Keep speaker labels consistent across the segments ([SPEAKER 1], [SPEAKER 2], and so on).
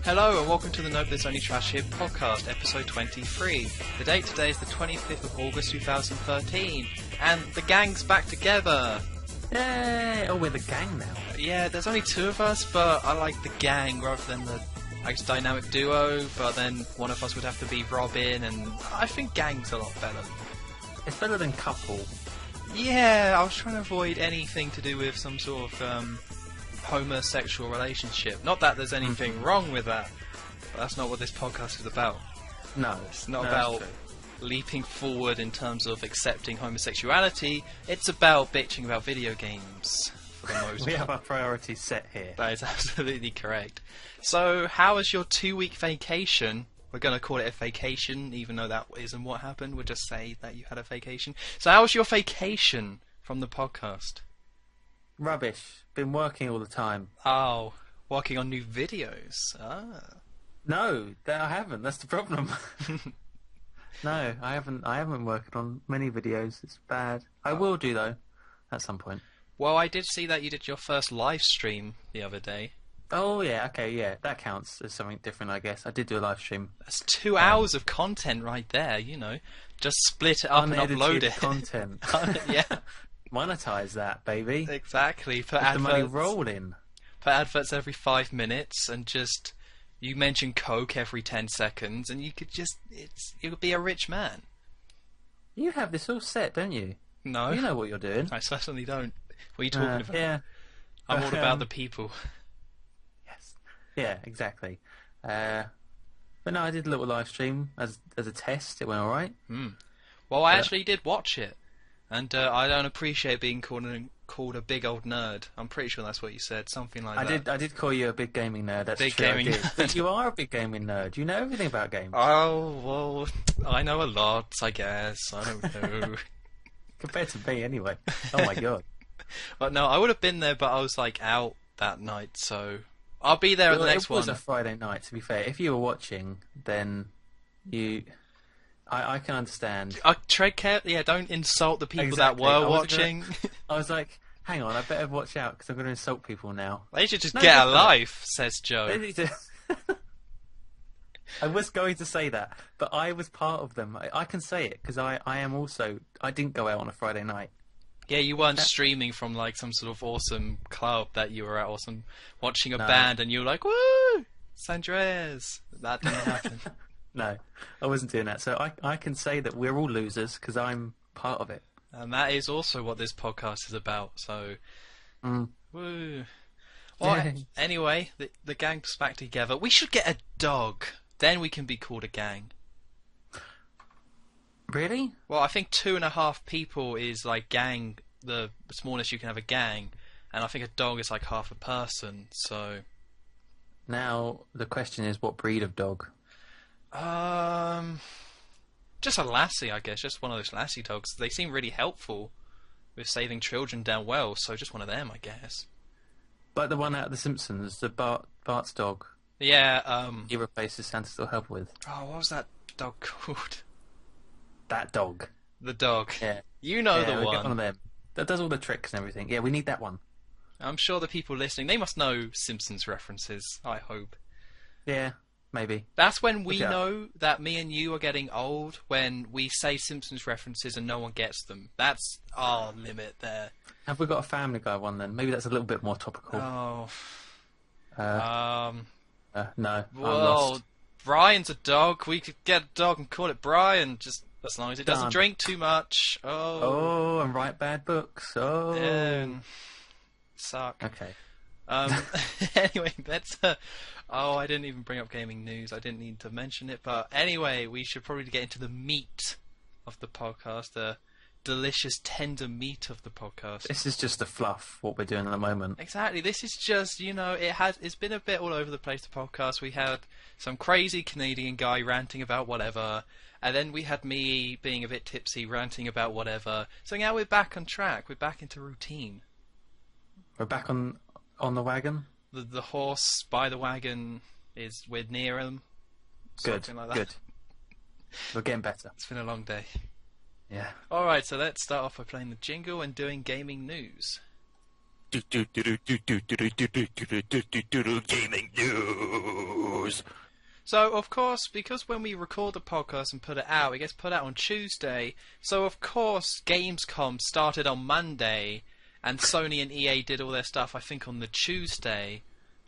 [SPEAKER 1] Hello and welcome to the Nope There's Only Trash Here podcast, episode 23. The date today is the 25th of August 2013, and the gang's back together!
[SPEAKER 2] Yay! Oh, we're the gang now.
[SPEAKER 1] Yeah, there's only two of us, but I like the gang rather than the, I guess, dynamic duo, but then one of us would have to be Robin, and I think gang's a lot better.
[SPEAKER 2] It's better than couple.
[SPEAKER 1] Yeah, I was trying to avoid anything to do with some sort of, homosexual relationship. Not that there's anything wrong with that, but that's not what this podcast is about.
[SPEAKER 2] No.
[SPEAKER 1] It's not about leaping forward in terms of accepting homosexuality. It's about bitching about video games, for the most
[SPEAKER 2] We
[SPEAKER 1] part.
[SPEAKER 2] have our priorities set here.
[SPEAKER 1] That is absolutely correct. So, how was your 2-week vacation? We're going to call it a vacation, even though that isn't what happened. We'll just say that you had a vacation. So, how was your vacation from the podcast?
[SPEAKER 2] Rubbish. Been working all the time.
[SPEAKER 1] Oh, working on new videos. Ah.
[SPEAKER 2] No, I haven't. That's the problem. No, I haven't been working on many videos. It's bad. I will do, though, at some point.
[SPEAKER 1] Well, I did see that you did your first live stream the other day.
[SPEAKER 2] Oh, yeah, okay, yeah. That counts as something different, I guess. I did do a live stream.
[SPEAKER 1] That's 2 hours of content right there, you know. Just split it up and upload it.
[SPEAKER 2] Content.
[SPEAKER 1] Yeah.
[SPEAKER 2] Monetize that, baby.
[SPEAKER 1] Exactly. Put
[SPEAKER 2] the money
[SPEAKER 1] adverts,
[SPEAKER 2] rolling.
[SPEAKER 1] put adverts every 5 minutes, and just you mention Coke every 10 seconds, and you could just you could be a rich man.
[SPEAKER 2] You have this all set, don't you?
[SPEAKER 1] No,
[SPEAKER 2] You know what you're doing.
[SPEAKER 1] I certainly don't. What are you talking about?
[SPEAKER 2] Yeah.
[SPEAKER 1] I'm all about the people.
[SPEAKER 2] Yes. Yeah, exactly. But no, I did a little live stream as a test. It went all right.
[SPEAKER 1] Well, I actually did watch it, and I don't appreciate being called a big old nerd. I'm pretty sure that's what you said, something like that.
[SPEAKER 2] I did call you a big gaming nerd. That's
[SPEAKER 1] Big
[SPEAKER 2] true.
[SPEAKER 1] gaming
[SPEAKER 2] I did.
[SPEAKER 1] nerd.
[SPEAKER 2] But you are a big gaming nerd. You know everything about games.
[SPEAKER 1] Oh, well, I know a lot, I guess. I don't know.
[SPEAKER 2] Compared to me, anyway. Oh my god.
[SPEAKER 1] But no, I would have been there, but I was like out that night, so I'll be there at the next one.
[SPEAKER 2] It was a Friday night, to be fair. If you were watching, then I can understand.
[SPEAKER 1] Tread care. Yeah, don't insult the people
[SPEAKER 2] Exactly.
[SPEAKER 1] that were watching.
[SPEAKER 2] I was like, hang on, I better watch out because I'm going to insult people now.
[SPEAKER 1] They should just
[SPEAKER 2] No,
[SPEAKER 1] get a
[SPEAKER 2] definitely.
[SPEAKER 1] life, says Joe.
[SPEAKER 2] They need to... I was going to say that, but I was part of them. I can say it because I am also. I didn't go out on a Friday night.
[SPEAKER 1] Yeah, you weren't streaming from like some sort of awesome club that you were at, or watching a
[SPEAKER 2] No.
[SPEAKER 1] band, and you were like, "Woo, San Andreas." That didn't happen.
[SPEAKER 2] No, I wasn't doing that. So I can say that we're all losers because I'm part of it.
[SPEAKER 1] And that is also what this podcast is about. So, woo. Well,
[SPEAKER 2] Yay.
[SPEAKER 1] anyway, the gang's back together. We should get a dog. Then we can be called a gang.
[SPEAKER 2] Really?
[SPEAKER 1] Well, I think 2.5 people is like gang, the smallest you can have a gang, and I think a dog is like half a person. So,
[SPEAKER 2] Now the question is, what breed of dog?
[SPEAKER 1] just a lassie, I guess. Just one of those lassie dogs. They seem really helpful with saving children down wells. So just one of them, I guess.
[SPEAKER 2] Like the one out of The Simpsons, the Bart's dog.
[SPEAKER 1] Yeah.
[SPEAKER 2] He replaces Santa Still Help with.
[SPEAKER 1] Oh, what was that dog called?
[SPEAKER 2] That dog.
[SPEAKER 1] The dog.
[SPEAKER 2] Yeah.
[SPEAKER 1] You know
[SPEAKER 2] Yeah,
[SPEAKER 1] the
[SPEAKER 2] we'll get one
[SPEAKER 1] one.
[SPEAKER 2] of them. That does all the tricks and everything. Yeah, we need that one.
[SPEAKER 1] I'm sure the people listening, they must know Simpsons references. I hope.
[SPEAKER 2] Yeah, maybe.
[SPEAKER 1] That's when we
[SPEAKER 2] Look out.
[SPEAKER 1] know that me and you are getting old, when we say Simpsons references and no one gets them. That's our limit there.
[SPEAKER 2] Have we got a Family Guy one then? Maybe that's a little bit more topical.
[SPEAKER 1] Oh.
[SPEAKER 2] No, I'm
[SPEAKER 1] Well,
[SPEAKER 2] lost.
[SPEAKER 1] Brian's a dog. We could get a dog and call it Brian, just as long as it doesn't
[SPEAKER 2] Done.
[SPEAKER 1] drink too much.
[SPEAKER 2] Oh, and write bad books. Oh.
[SPEAKER 1] Suck.
[SPEAKER 2] Okay.
[SPEAKER 1] Anyway, let's. Oh, I didn't even bring up gaming news. I didn't need to mention it, but anyway, we should probably get into the meat of the podcast, the delicious, tender meat of the podcast.
[SPEAKER 2] This is just the fluff, what we're doing at the moment.
[SPEAKER 1] Exactly. This is just, it's been a bit all over the place, the podcast. We had some crazy Canadian guy ranting about whatever, and then we had me being a bit tipsy ranting about whatever. So now we're back on track. We're back into routine.
[SPEAKER 2] We're back on the wagon.
[SPEAKER 1] The horse by the wagon we're near him.
[SPEAKER 2] Good,
[SPEAKER 1] Something like that.
[SPEAKER 2] good. We're getting better.
[SPEAKER 1] It's been a long day.
[SPEAKER 2] Yeah.
[SPEAKER 1] Alright, so let's start off by playing the jingle and doing gaming news.
[SPEAKER 3] Gaming news.
[SPEAKER 1] So, of course, because when we record the podcast and put it out, it gets put out on Tuesday. So, of course, Gamescom started on Monday, and Sony and EA did all their stuff, I think, on the Tuesday.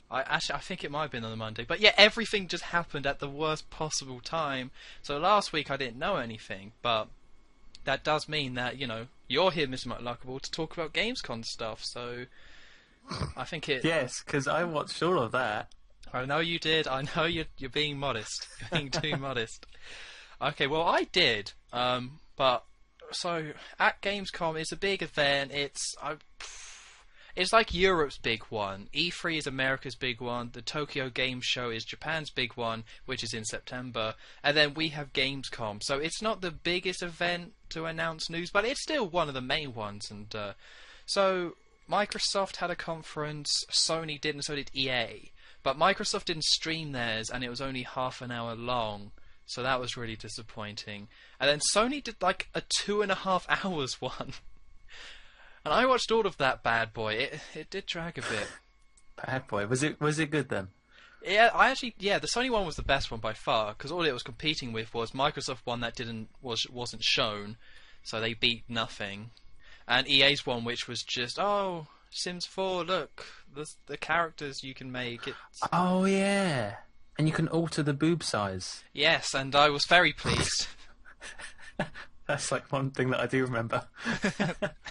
[SPEAKER 1] I think it might have been on the Monday. But yeah, everything just happened at the worst possible time. So last week I didn't know anything, but that does mean that, you know, you're here, Mr. McLuckable, to talk about Gamescom stuff. So I think it...
[SPEAKER 2] Yes, because I watched all of that.
[SPEAKER 1] I know you did. I know you're being modest. You're being too modest. Okay, well, I did. But so at Gamescom, it's a big event. It's like Europe's big one. E3 is America's big one. The Tokyo Game Show is Japan's big one, which is in September. And then we have Gamescom. So it's not the biggest event to announce news, but it's still one of the main ones. And so Microsoft had a conference. Sony did, and so did EA. But Microsoft didn't stream theirs, and it was only half an hour long. So that was really disappointing. And then Sony did like a 2.5 hours one. And I watched all of that bad boy. It did drag a bit.
[SPEAKER 2] Bad boy. Was it good then?
[SPEAKER 1] Yeah, the Sony one was the best one by far, because all it was competing with was Microsoft one that wasn't shown, so they beat nothing, and EA's one which was just, oh, Sims 4, look, the characters you can make.
[SPEAKER 2] Oh yeah, and you can alter the boob size.
[SPEAKER 1] Yes, and I was very pleased.
[SPEAKER 2] That's like one thing that I do remember.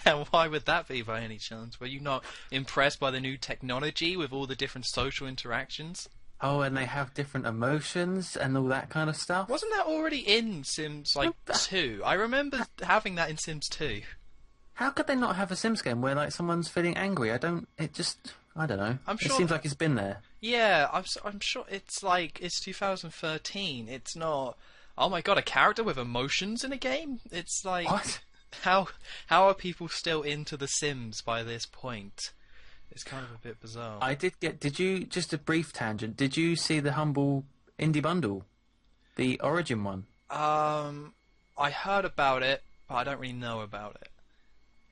[SPEAKER 1] And why would that be by any chance? Were you not impressed by the new technology with all the different social interactions?
[SPEAKER 2] Oh, and they have different emotions and all that kind of stuff.
[SPEAKER 1] Wasn't that already in Sims 2? I remember having that in Sims 2.
[SPEAKER 2] How could they not have a Sims game where like someone's feeling angry? I don't know.
[SPEAKER 1] I'm sure
[SPEAKER 2] it seems like it's been there.
[SPEAKER 1] Yeah, I'm sure it's 2013. It's not. Oh my god, a character with emotions in a game? It's like,
[SPEAKER 2] what?
[SPEAKER 1] How are people still into The Sims by this point? It's kind of a bit bizarre.
[SPEAKER 2] Did you, just a brief tangent, did you see the Humble Indie Bundle? The Origin one?
[SPEAKER 1] I heard about it, but I don't really know about it.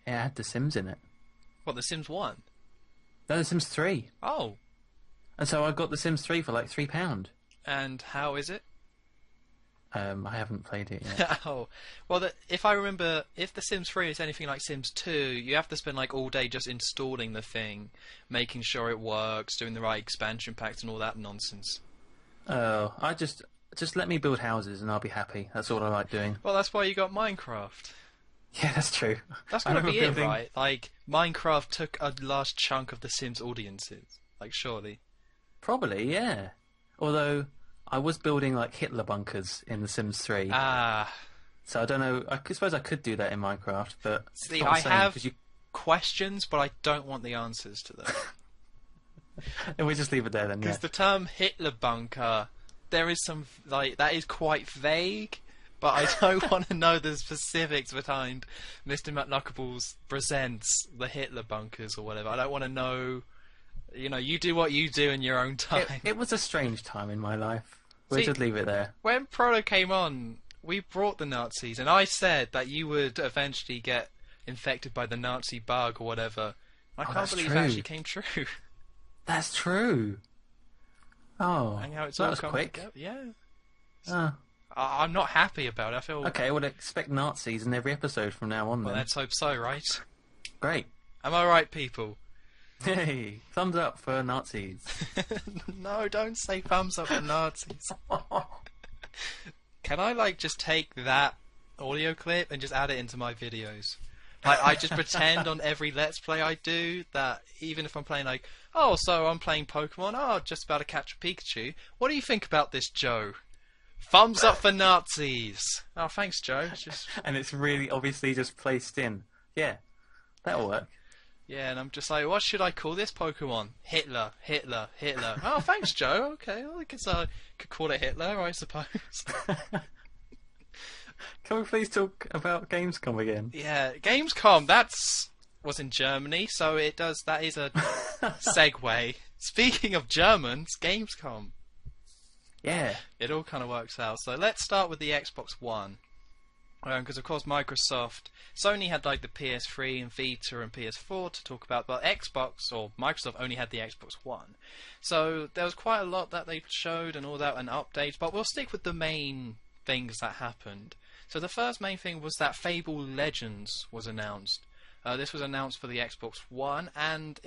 [SPEAKER 2] It had The Sims in it.
[SPEAKER 1] What, The Sims 1?
[SPEAKER 2] No, The Sims 3.
[SPEAKER 1] Oh.
[SPEAKER 2] And so I got The Sims 3 for like £3.
[SPEAKER 1] And how is it?
[SPEAKER 2] I haven't played it yet.
[SPEAKER 1] Oh, well, if I remember, if The Sims 3 is anything like Sims 2, you have to spend like all day just installing the thing, making sure it works, doing the right expansion packs and all that nonsense.
[SPEAKER 2] Oh, I just let me build houses and I'll be happy. That's all I like doing.
[SPEAKER 1] Well, that's why you got Minecraft.
[SPEAKER 2] Yeah, that's true.
[SPEAKER 1] That's gotta be it, right? Like, Minecraft took a large chunk of The Sims audiences. Like, surely.
[SPEAKER 2] Probably, yeah. Although I was building like Hitler bunkers in The Sims 3.
[SPEAKER 1] Ah.
[SPEAKER 2] So I don't know. I suppose I could do that in Minecraft, but
[SPEAKER 1] see, I have questions, but I don't want the answers to them.
[SPEAKER 2] And we just leave it there then.
[SPEAKER 1] Because the term Hitler bunker, there is some that is quite vague, but I don't want to know the specifics behind Mr. McLuckable's presents the Hitler bunkers or whatever. I don't want to know. You know, you do what you do in your own time.
[SPEAKER 2] It was a strange time in my life. We'll just leave it there.
[SPEAKER 1] When Proto came on, we brought the Nazis, and I said that you would eventually get infected by the Nazi bug or whatever. I can't believe it actually came true.
[SPEAKER 2] That's true. Oh,
[SPEAKER 1] and how it's
[SPEAKER 2] that was quick.
[SPEAKER 1] Together. Yeah.
[SPEAKER 2] I'm
[SPEAKER 1] not happy about it. I feel...
[SPEAKER 2] Okay, we'll expect Nazis in every episode from now on then.
[SPEAKER 1] Well, let's hope so, right?
[SPEAKER 2] Great.
[SPEAKER 1] Am I right, people?
[SPEAKER 2] Hey, thumbs up for Nazis.
[SPEAKER 1] No, don't say thumbs up for Nazis. Can I, just take that audio clip and just add it into my videos? I just pretend on every Let's Play I do that even if I'm playing so I'm playing Pokemon, just about to catch a Pikachu. What do you think about this, Joe? Thumbs up for Nazis. Oh, thanks, Joe.
[SPEAKER 2] And it's really obviously just placed in. Yeah, that'll work.
[SPEAKER 1] Yeah, and I'm just like, what should I call this Pokemon? Hitler. Oh, thanks, Joe. Okay, well, I guess I could call it Hitler, I suppose.
[SPEAKER 2] Can we please talk about Gamescom again?
[SPEAKER 1] Yeah, Gamescom, was in Germany, so that is a segue. Speaking of Germans, Gamescom.
[SPEAKER 2] Yeah.
[SPEAKER 1] It all kind of works out. So let's start with the Xbox One. Because of course Sony had like the PS3 and Vita and PS4 to talk about, but Xbox or Microsoft only had the Xbox One. So there was quite a lot that they showed and all that and updates, but we'll stick with the main things that happened. So the first main thing was that Fable Legends was announced. This was announced for the Xbox One, and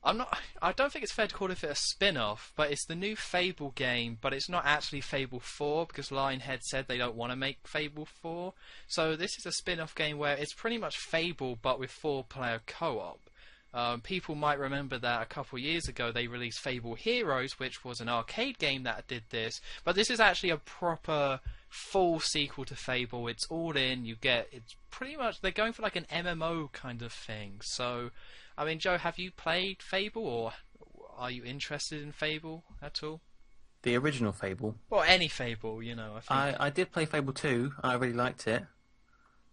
[SPEAKER 1] I don't think it's fair to call it a spin-off, but it's the new Fable game, but it's not actually Fable 4 because Lionhead said they don't want to make Fable 4. So this is a spin-off game where it's pretty much Fable but with 4-player co-op. People might remember that a couple years ago they released Fable Heroes, which was an arcade game that did this, but this is actually a proper full sequel to Fable. It's all in, it's pretty much, they're going for like an MMO kind of thing. So I mean, Joe, have you played Fable, or are you interested in Fable at all?
[SPEAKER 2] The original Fable?
[SPEAKER 1] Well, any Fable, I think.
[SPEAKER 2] I did play Fable 2, and I really liked it.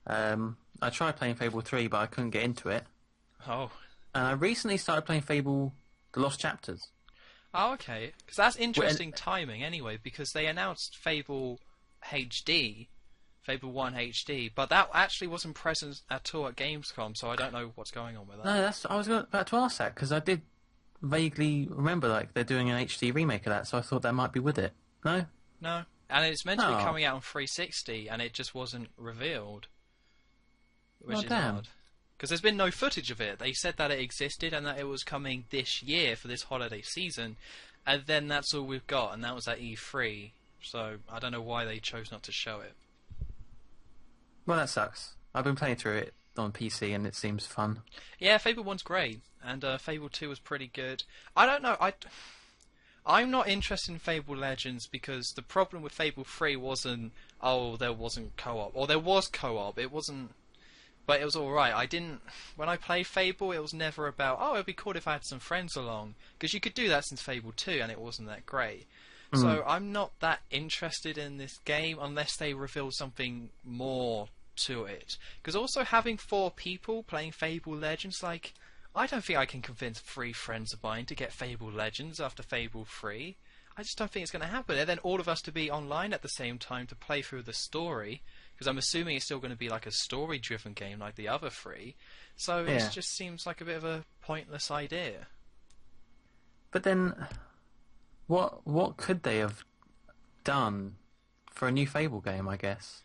[SPEAKER 2] I tried playing Fable 3, but I couldn't get into it.
[SPEAKER 1] Oh.
[SPEAKER 2] And I recently started playing Fable The Lost Chapters.
[SPEAKER 1] Oh, okay. Because that's interesting timing, anyway, because they announced Fable HD, Fable 1 HD, but that actually wasn't present at all at Gamescom, so I don't know what's going on with that.
[SPEAKER 2] No, I was about to ask that, because I did vaguely remember like they're doing an HD remake of that, so I thought that might be with it. No?
[SPEAKER 1] No. And it's meant to be coming out on 360, and it just wasn't revealed. Which is odd. Because there's been no footage of it. They said that it existed and that it was coming this year for this holiday season, and then that's all we've got, and that was at E3. So I don't know why they chose not to show it.
[SPEAKER 2] Well, that sucks. I've been playing through it on PC and it seems fun.
[SPEAKER 1] Yeah, Fable 1's great, and Fable 2 was pretty good. I don't know, I'm not interested in Fable Legends because the problem with Fable 3 wasn't, there wasn't co-op. Or there was co-op, it wasn't, but it was alright. When I played Fable, it was never about, it'd be cool if I had some friends along. Because you could do that since Fable 2 and it wasn't that great. So I'm not that interested in this game unless they reveal something more to it. Because also having 4 people playing Fable Legends, like, I don't think I can convince 3 friends of mine to get Fable Legends after Fable 3. I just don't think it's going to happen. And then all of us to be online at the same time to play through the story, because I'm assuming it's still going to be like a story-driven game like the other 3. So it just seems like a bit of a pointless idea.
[SPEAKER 2] But then, what could they have done for a new Fable game, I guess?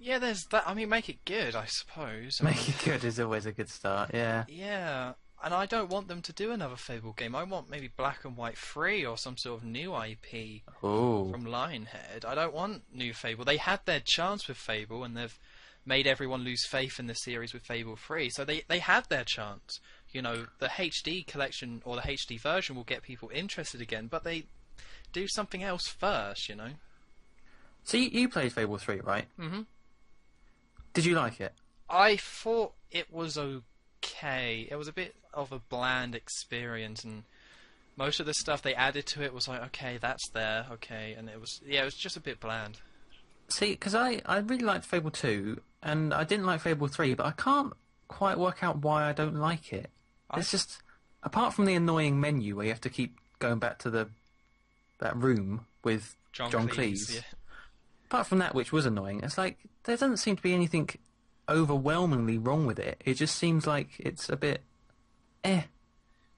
[SPEAKER 1] Yeah, there's that. I mean, make it good, I suppose.
[SPEAKER 2] Make it good is always a good start, yeah.
[SPEAKER 1] Yeah, and I don't want them to do another Fable game. I want maybe Black and White 3 or some sort of new IP from Lionhead. I don't want new Fable. They had their chance with Fable, and they've made everyone lose faith in the series with Fable 3. So they had their chance. The HD collection or the HD version will get people interested again, but they do something else first,
[SPEAKER 2] So you played Fable 3, right? Mm-hmm. Did you like it?
[SPEAKER 1] I thought it was okay. It was a bit of a bland experience, and most of the stuff they added to it was like, okay, that's there, okay, and it was just a bit bland.
[SPEAKER 2] See, because I really liked Fable 2, and I didn't like Fable 3, but I can't quite work out why I don't like it. It's just, apart from the annoying menu where you have to keep going back to that room with John Cleese, apart from that, which was annoying, it's like, there doesn't seem to be anything overwhelmingly wrong with it. It just seems like it's a bit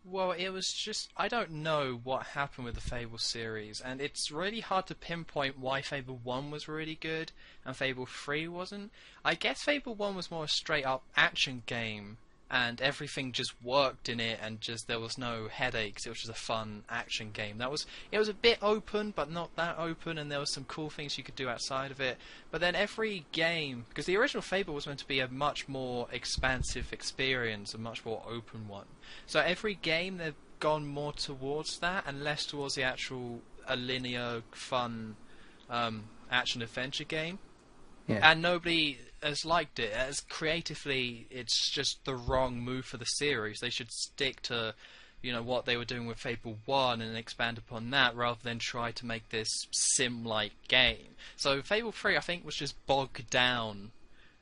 [SPEAKER 1] Well, it was just, I don't know what happened with the Fable series, and it's really hard to pinpoint why Fable 1 was really good and Fable 3 wasn't. I guess Fable 1 was more a straight-up action game, and everything just worked in it, and just there was no headaches. It was just a fun action game. It was a bit open, but not that open, and there was some cool things you could do outside of it. But then every game, because the original Fable was meant to be a much more expansive experience, a much more open one. So every game they've gone more towards that, and less towards the actual a linear, fun action adventure game. Yeah. And nobody has liked it. As creatively, it's just the wrong move for the series. They should stick to, what they were doing with Fable 1 and expand upon that, rather than try to make this sim-like game. So Fable 3, I think, was just bogged down,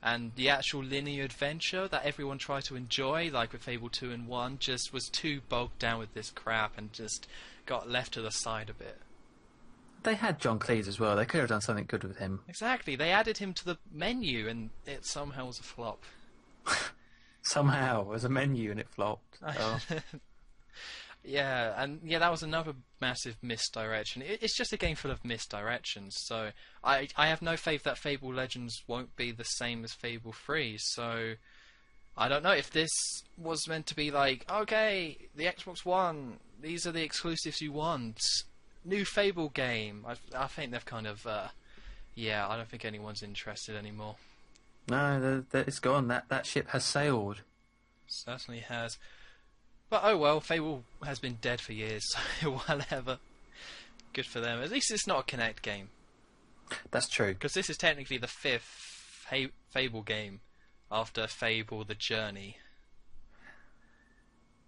[SPEAKER 1] and the actual linear adventure that everyone tried to enjoy, like with Fable 2 and 1, just was too bogged down with this crap and just got left to the side a bit.
[SPEAKER 2] they had John Cleese as well. They could have done something good with him.
[SPEAKER 1] Exactly. They added him to the menu, and it somehow was a flop.
[SPEAKER 2] Somehow, it was a menu and it flopped. Oh.
[SPEAKER 1] Yeah, that was another massive misdirection. It's just a game full of misdirections, so I have no faith that Fable Legends won't be the same as Fable 3, so I don't know if this was meant to be like, okay, the Xbox One, these are the exclusives you want, new Fable game. I think they've kind of, I don't think anyone's interested anymore.
[SPEAKER 2] No, it's gone. That ship has sailed.
[SPEAKER 1] Certainly has. But oh well, Fable has been dead for years, so whatever. Good for them. At least it's not a Kinect game.
[SPEAKER 2] That's true.
[SPEAKER 1] Because this is technically the 5th Fable game after Fable The Journey.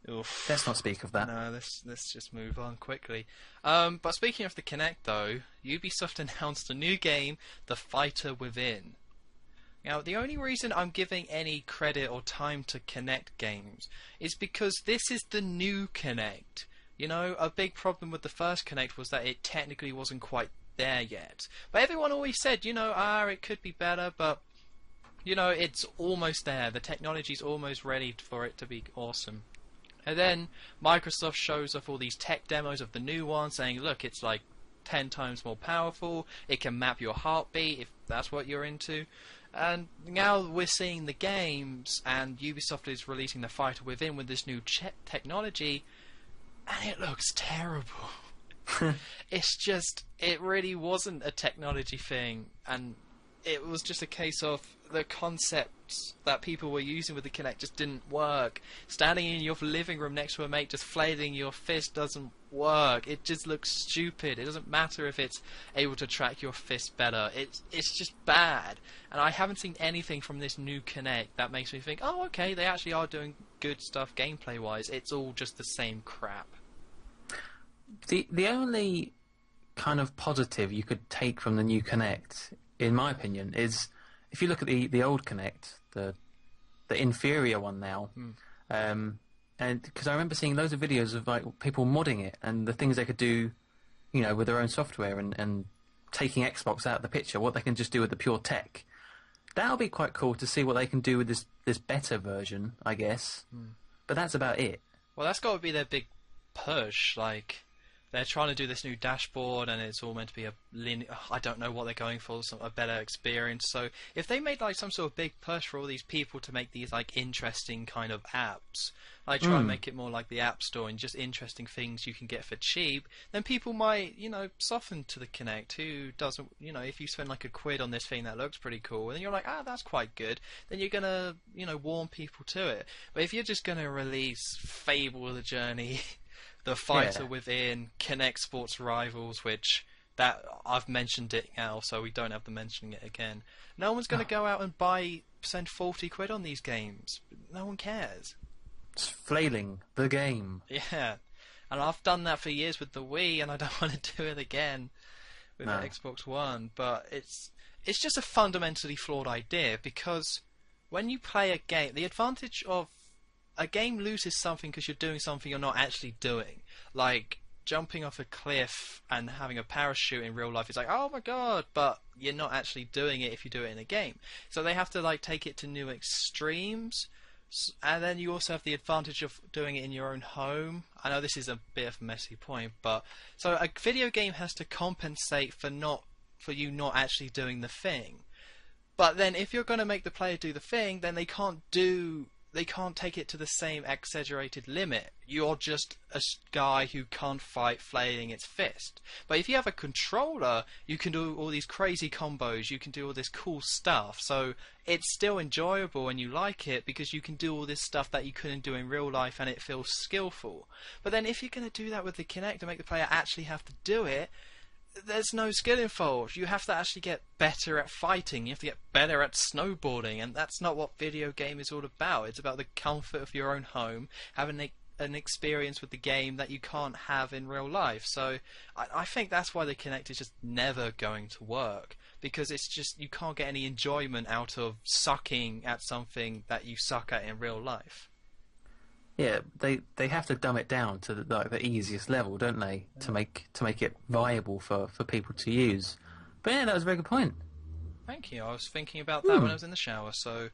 [SPEAKER 1] Oof.
[SPEAKER 2] Let's not speak of that.
[SPEAKER 1] No, let's just move on quickly. But speaking of the Kinect though, Ubisoft announced a new game, The Fighter Within. Now, the only reason I'm giving any credit or time to Kinect games is because this is the new Kinect. You know, a big problem with the first Kinect was that it technically wasn't quite there yet. But everyone always said, it could be better, but, it's almost there. The technology's almost ready for it to be awesome. And then Microsoft shows off all these tech demos of the new one, saying, look, it's like 10 times more powerful, it can map your heartbeat if that's what you're into. And now we're seeing the games, and Ubisoft is releasing The Fighter Within with this new technology, and it looks terrible. It really wasn't a technology thing, and it was just a case of the concepts that people were using with the Kinect just didn't work. Standing in your living room next to a mate just flailing your fist doesn't work. It just looks stupid. It doesn't matter if it's able to track your fist better. It's just bad. And I haven't seen anything from this new Kinect that makes me think, oh, okay, they actually are doing good stuff gameplay-wise. It's all just the same crap.
[SPEAKER 2] The only kind of positive you could take from the new Kinect, in my opinion, is if you look at the old Kinect, the inferior one now, and because I remember seeing loads of videos of like people modding it and the things they could do, with their own software and taking Xbox out of the picture, what they can just do with the pure tech. That'll be quite cool to see what they can do with this better version, I guess. But that's about it.
[SPEAKER 1] Well, that's got to be their big push, like. They're trying to do this new dashboard, and it's all meant to be a linear. I don't know what they're going for, a better experience. So if they made like some sort of big push for all these people to make these like interesting kind of apps, like try and make it more like the App Store and just interesting things you can get for cheap, then people might, soften to the Kinect. Who doesn't, if you spend like £1 on this thing that looks pretty cool, and then you're like, that's quite good, then you're gonna, warm people to it. But if you're just gonna release Fable The Journey. The Fighter Within, Kinect Sports Rivals, which that I've mentioned it now, so we don't have to mention it again. No one's going to go out and spend £40 on these games. No one cares.
[SPEAKER 2] It's flailing the game.
[SPEAKER 1] Yeah, and I've done that for years with the Wii, and I don't want to do it again with the Xbox One. But it's just a fundamentally flawed idea, because when you play a game, the advantage of a game loses something because you're doing something you're not actually doing. Like jumping off a cliff and having a parachute in real life is like, oh my god, but you're not actually doing it if you do it in a game. So they have to like take it to new extremes. And then you also have the advantage of doing it in your own home. I know this is a bit of a messy point, but so a video game has to compensate for you not actually doing the thing. But then if you're going to make the player do the thing, then they can't take it to the same exaggerated limit. You're just a guy who can't fight flailing its fist. But if you have a controller, you can do all these crazy combos, you can do all this cool stuff. So it's still enjoyable and you like it because you can do all this stuff that you couldn't do in real life and it feels skillful. But then if you're going to do that with the Kinect and make the player actually have to do it, there's no skill involved. You have to actually get better at fighting. You have to get better at snowboarding, and that's not what video game is all about. It's about the comfort of your own home, having an experience with the game that you can't have in real life. So I think that's why the Kinect is just never going to work, because it's just you can't get any enjoyment out of sucking at something that you suck at in real life.
[SPEAKER 2] Yeah, they have to dumb it down to the easiest level, don't they? To make it viable for people to use. But yeah, that was a very good point.
[SPEAKER 1] Thank you. I was thinking about that when I was in the shower, so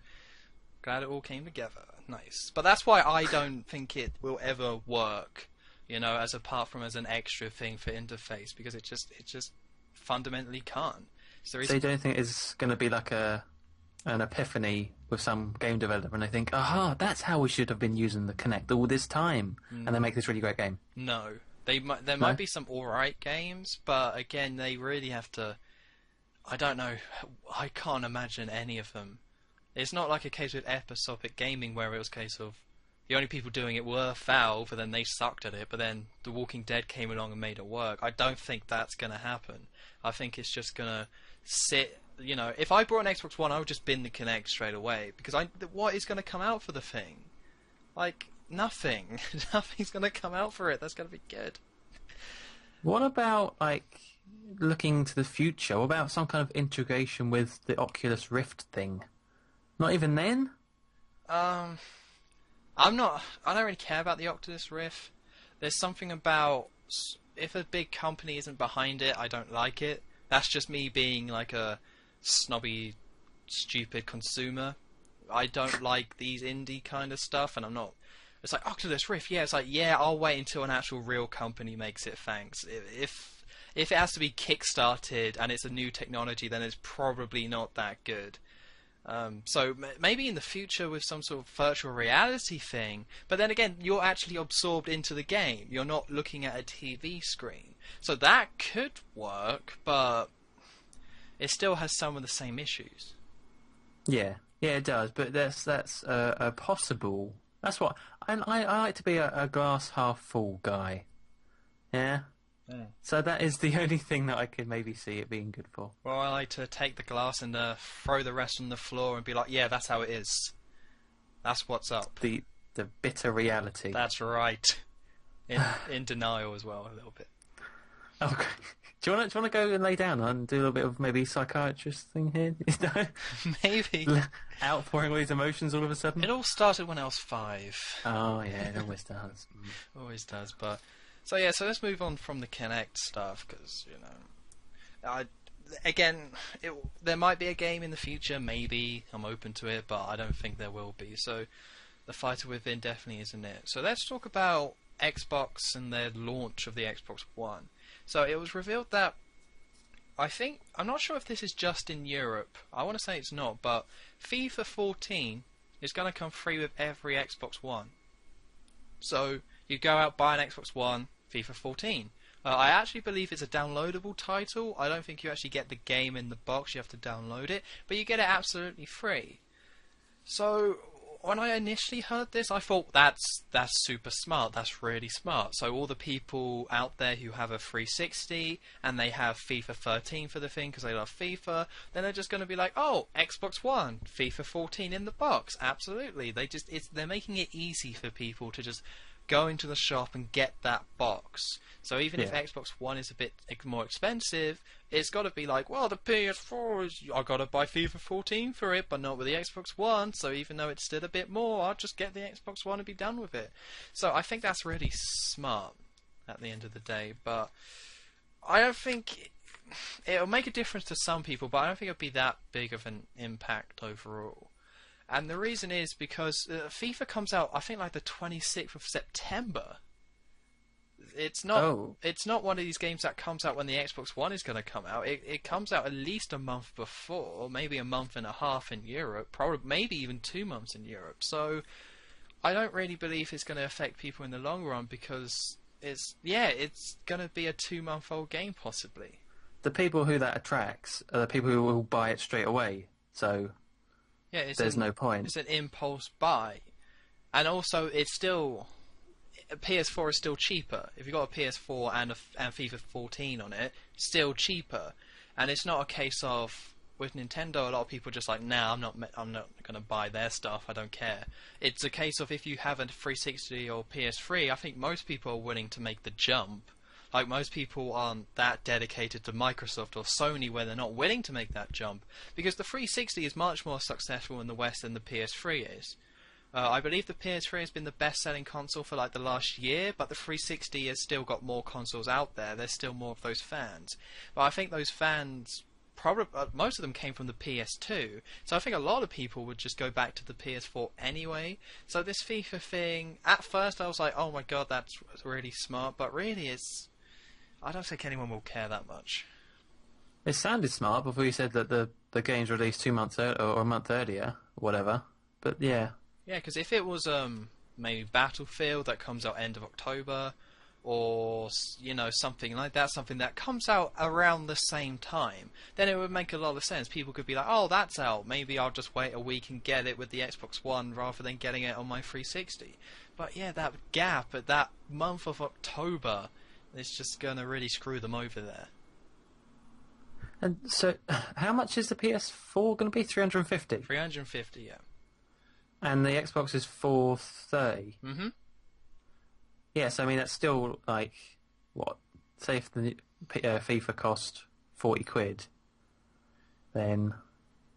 [SPEAKER 1] glad it all came together. Nice. But that's why I don't think it will ever work, as apart from as an extra thing for interface, because it just fundamentally can't.
[SPEAKER 2] So you don't think it's going to be like an epiphany with some game developer, and they think, aha, that's how we should have been using the Kinect all this time, and they make this really great game?
[SPEAKER 1] No. There might be some alright games, but again, they really have to... I don't know. I can't imagine any of them. It's not like a case with episodic gaming where it was a case of the only people doing it were Valve, and then they sucked at it, but then The Walking Dead came along and made it work. I don't think that's going to happen. I think it's just going to sit... if I brought an Xbox One, I would just bin the Kinect straight away, because what is going to come out for the thing? Like, nothing. Nothing's going to come out for it. That's going to be good.
[SPEAKER 2] What about, looking to the future? What about some kind of integration with the Oculus Rift thing? Not even then?
[SPEAKER 1] I don't really care about the Oculus Rift. There's something about, if a big company isn't behind it, I don't like it. That's just me being like a snobby, stupid consumer. I don't like these indie kind of stuff, and I'm not... It's like, Oculus Rift, yeah, it's like, yeah, I'll wait until an actual real company makes it, thanks. If it has to be kickstarted and it's a new technology, then it's probably not that good. So maybe in the future with some sort of virtual reality thing, but then again, you're actually absorbed into the game. You're not looking at a TV screen. So that could work, but it still has some of the same issues.
[SPEAKER 2] Yeah, it does. But that's a possible. That's what I like to be a glass half full guy. Yeah. So that is the only thing that I could maybe see it being good for.
[SPEAKER 1] Well, I like to take the glass and throw the rest on the floor and be like, yeah, that's how it is. That's what's up.
[SPEAKER 2] The bitter reality.
[SPEAKER 1] That's right. In denial as well, a little bit.
[SPEAKER 2] Okay. Do you want to go and lay down and do a little bit of maybe psychiatrist thing here?
[SPEAKER 1] Maybe.
[SPEAKER 2] Outpouring all these emotions all of a sudden?
[SPEAKER 1] It all started when I was 5.
[SPEAKER 2] Oh, yeah, it always does.
[SPEAKER 1] Always does, but... So yeah, so let's move on from the Kinect stuff, because, again, there might be a game in the future, maybe, I'm open to it, but I don't think there will be, so the fighter within definitely isn't it. So let's talk about Xbox and their launch of the Xbox One. So it was revealed that, I'm not sure if this is just in Europe, I want to say it's not, but FIFA 14 is going to come free with every Xbox One. So you go out, buy an Xbox One, FIFA 14. I actually believe it's a downloadable title. I don't think you actually get the game in the box, you have to download it, but you get it absolutely free. So when I initially heard this, I thought that's super smart, that's really smart. So all the people out there who have a 360 and they have FIFA 13 for the thing because they love FIFA, then they're just going to be like, oh, Xbox One, FIFA 14 in the box. Absolutely. They're making it easy for people to just go into the shop and get that box. So even if Xbox One is a bit more expensive, it's got to be like, well, the PS4 is... I got to buy FIFA 14 for it, but not with the Xbox One, so even though it's still a bit more, I'll just get the Xbox One and be done with it. So I think that's really smart at the end of the day, but I don't think... It'll make a difference to some people, but I don't think it'll be that big of an impact overall. And the reason is because FIFA comes out, I think, like the 26th of September. It's not one of these games that comes out when the Xbox One is going to come out. It comes out at least a month before, maybe a month and a half in Europe, probably maybe even 2 months in Europe. So I don't really believe it's going to affect people in the long run because it's going to be a 2-month-old game possibly.
[SPEAKER 2] The people who that attracts are the people who will buy it straight away. So there's no point.
[SPEAKER 1] It's an impulse buy, and also it's still. PS4 is still cheaper. If you've got a PS4 and FIFA 14 on it, still cheaper. And it's not a case of with Nintendo, a lot of people are just like, nah, I'm not going to buy their stuff. I don't care. It's a case of if you have a 360 or PS3, I think most people are willing to make the jump. Like most people aren't that dedicated to Microsoft or Sony where they're not willing to make that jump because the 360 is much more successful in the West than the PS3 is. I believe the PS3 has been the best-selling console for like the last year, but the 360 has still got more consoles out there. There's still more of those fans. But I think those fans, probably most of them came from the PS2. So I think a lot of people would just go back to the PS4 anyway. So this FIFA thing, at first I was like, oh my god, that's really smart. But really, I don't think anyone will care that much.
[SPEAKER 2] It sounded smart before you said that the game's released 2 months or a month earlier, whatever. But yeah.
[SPEAKER 1] Yeah, because if it was maybe Battlefield that comes out end of October, or something like that, something that comes out around the same time, then it would make a lot of sense. People could be like, oh, that's out, maybe I'll just wait a week and get it with the Xbox One rather than getting it on my 360. But yeah, that gap at that month of October is just going to really screw them over there.
[SPEAKER 2] And so, how much is the PS4 going to be? 350?
[SPEAKER 1] 350, yeah.
[SPEAKER 2] And the Xbox is 430.
[SPEAKER 1] Mm-hmm.
[SPEAKER 2] Yes, I mean that's still like what? Say if the FIFA cost 40 quid, then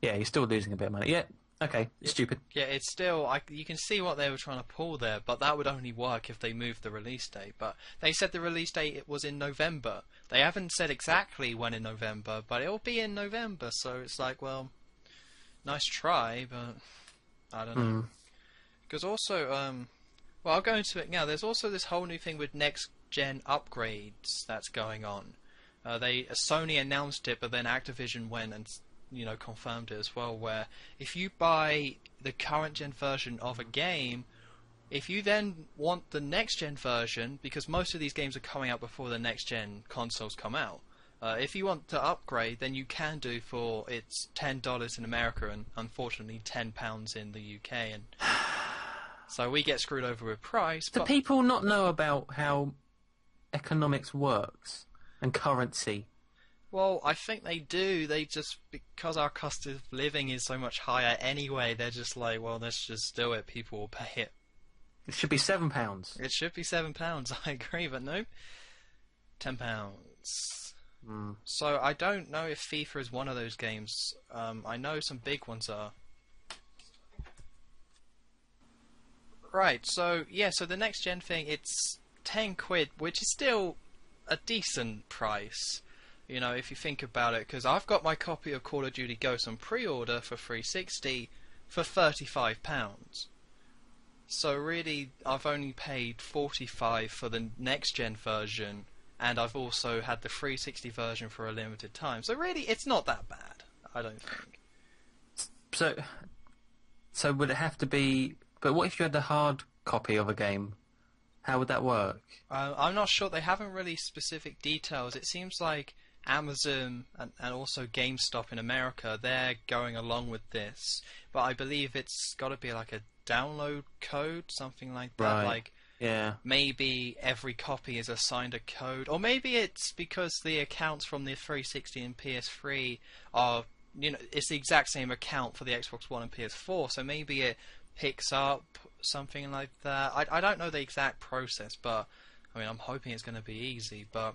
[SPEAKER 2] yeah, you're still losing a bit of money. Yeah, okay, stupid.
[SPEAKER 1] Yeah, it's still you can see what they were trying to pull there, but that would only work if they moved the release date. But they said the release date was in November. They haven't said exactly when in November, but it'll be in November. So it's like, well, nice try, but. I don't know. Because also, well, I'll go into it now. There's also this whole new thing with next-gen upgrades that's going on. Sony announced it, but then Activision went and confirmed it as well. Where if you buy the current-gen version of a game, if you then want the next-gen version, because most of these games are coming out before the next-gen consoles come out. If you want to upgrade, then you can do for it's $10 in America and unfortunately £10 in the UK, and so we get screwed over with price.
[SPEAKER 2] Do people not know about how economics works and currency?
[SPEAKER 1] Well, I think they do. They just, because our cost of living is so much higher anyway, they're just like, well, let's just do it. People will pay it.
[SPEAKER 2] It should be £7.
[SPEAKER 1] It should be £7. I agree, but no, £10. So I don't know if FIFA is one of those games. I know some big ones are. Right, so yeah, so the next gen thing, it's 10 quid, which is still a decent price, if you think about it, because I've got my copy of Call of Duty Ghosts on pre-order for 360 for £35. So really, I've only paid $45 for the next gen version. And I've also had the 360 version for a limited time. So really, it's not that bad, I don't think.
[SPEAKER 2] So would it have to be... But what if you had the hard copy of a game? How would that work?
[SPEAKER 1] I'm not sure. They haven't released specific details. It seems like Amazon and also GameStop in America, they're going along with this. But I believe it's got to be like a download code, something like that.
[SPEAKER 2] Right.
[SPEAKER 1] Like...
[SPEAKER 2] Yeah.
[SPEAKER 1] Maybe every copy is assigned a code, or maybe it's because the accounts from the 360 and PS3 are, it's the exact same account for the Xbox One and PS4, so maybe it picks up something like that. I don't know the exact process, but I mean, I'm hoping it's going to be easy. But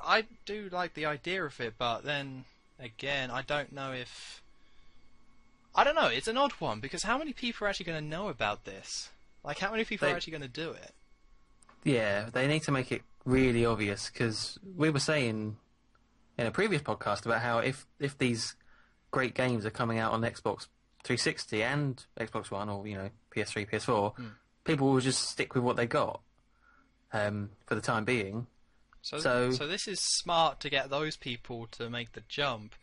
[SPEAKER 1] I do like the idea of it, but then again, I don't know. It's an odd one, because how many people are actually going to know about this? Like, how many people are actually going to do it?
[SPEAKER 2] Yeah, they need to make it really obvious, because we were saying in a previous podcast about how if these great games are coming out on Xbox 360 and Xbox One, or PS3, PS4, people will just stick with what they got for the time being.
[SPEAKER 1] So this is smart to get those people to make the jump.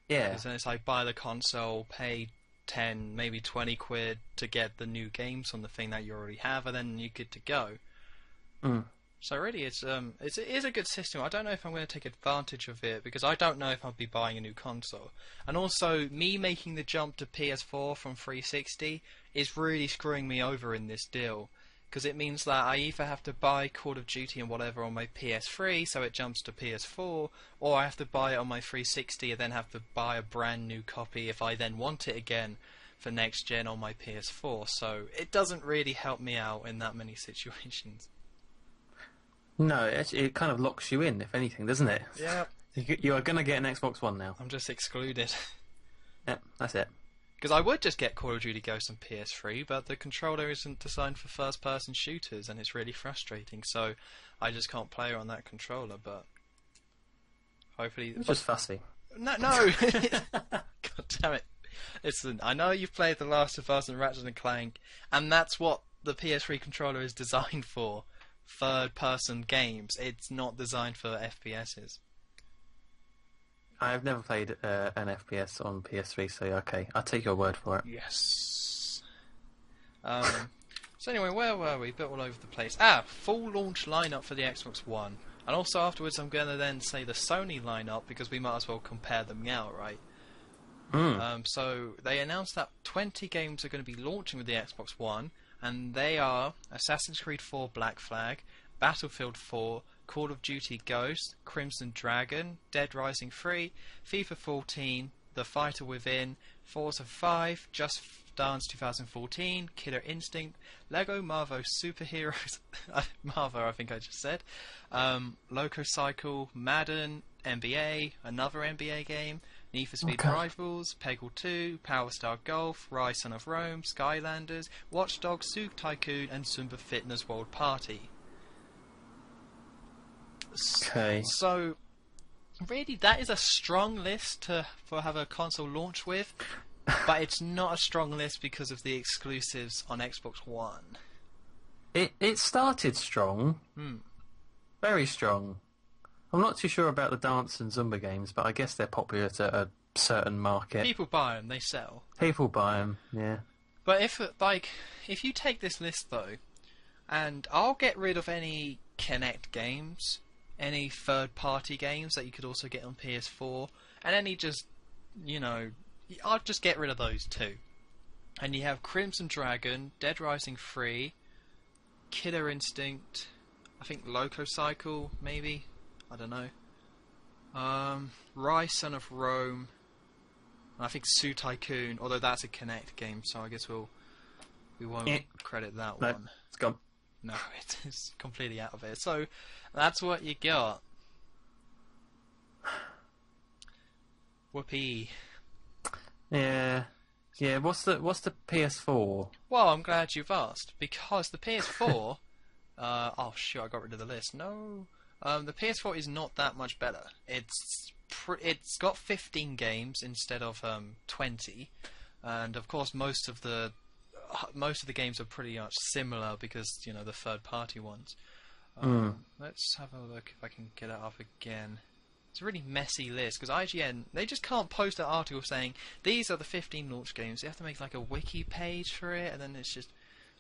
[SPEAKER 2] Yeah.
[SPEAKER 1] Because then it's like, buy the console, pay 10, maybe 20 quid to get the new games on the thing that you already have, and then you're good to go. So really, it is a good system. I don't know if I'm going to take advantage of it, because I don't know if I'll be buying a new console. And also, me making the jump to PS4 from 360 is really screwing me over in this deal, because it means that I either have to buy Call of Duty and whatever on my PS3, so it jumps to PS4, or I have to buy it on my 360 and then have to buy a brand new copy if I then want it again for next gen on my PS4. So it doesn't really help me out in that many situations.
[SPEAKER 2] No, it kind of locks you in, if anything, doesn't it?
[SPEAKER 1] Yeah.
[SPEAKER 2] You are going to get an Xbox One now.
[SPEAKER 1] I'm just excluded.
[SPEAKER 2] Yep, that's it.
[SPEAKER 1] Because I would just get Call of Duty Ghosts on PS3, but the controller isn't designed for first-person shooters, and it's really frustrating. So I just can't play it on that controller. But hopefully,
[SPEAKER 2] It's just fussy.
[SPEAKER 1] no. God damn it! Listen, I know you've played The Last of Us and Ratchet and Clank, and that's what the PS3 controller is designed for. Third-person games. It's not designed for FPSs.
[SPEAKER 2] I've never played an FPS on PS3, so okay, I'll take your word for it.
[SPEAKER 1] Yes. So anyway, where were we? Bit all over the place. Full launch lineup for the Xbox One. And also afterwards I'm going to then say the Sony lineup, because we might as well compare them now, right? So they announced that 20 games are going to be launching with the Xbox One, and they are Assassin's Creed 4 Black Flag, Battlefield 4, Call of Duty Ghosts, Crimson Dragon, Dead Rising 3, FIFA 14, The Fighter Within, Forza 5, Just Dance 2014, Killer Instinct, Lego Marvel Superheroes, Marvel I think I just said, Loco Cycle, Madden, NBA, another NBA game, Need for Speed Rivals, Peggle 2, Power Star Golf, Rise Son of Rome, Skylanders, Watch Dogs, Suit Tycoon, and Zumba Fitness World Party.
[SPEAKER 2] Okay.
[SPEAKER 1] So, really, that is a strong list for have a console launch with, but it's not a strong list because of the exclusives on Xbox One.
[SPEAKER 2] It started strong, very strong. I'm not too sure about the dance and Zumba games, but I guess they're popular to a certain market.
[SPEAKER 1] People buy them, they sell.
[SPEAKER 2] People buy them, yeah.
[SPEAKER 1] But if you take this list though, and I'll get rid of any Kinect games, any third-party games that you could also get on PS4, and any just, I'll just get rid of those too. And you have Crimson Dragon, Dead Rising 3, Killer Instinct, I think Loco Cycle, maybe? I don't know. Rise Son of Rome, and I think Suit Tycoon, although that's a Kinect game, so I guess we won't credit that one.
[SPEAKER 2] It's gone.
[SPEAKER 1] No, it's completely out of it. So that's what you got. Whoopee.
[SPEAKER 2] Yeah. What's the PS4?
[SPEAKER 1] Well, I'm glad you've asked, because the PS4. Oh shoot! I got rid of the list. No. The PS4 is not that much better. It's got 15 games instead of 20, and of course most of the games are pretty much similar because the third-party ones. Let's have a look if I can get it up again. It's a really messy list because IGN, they just can't post an article saying these are the 15 launch games. They have to make like a wiki page for it, and then it's just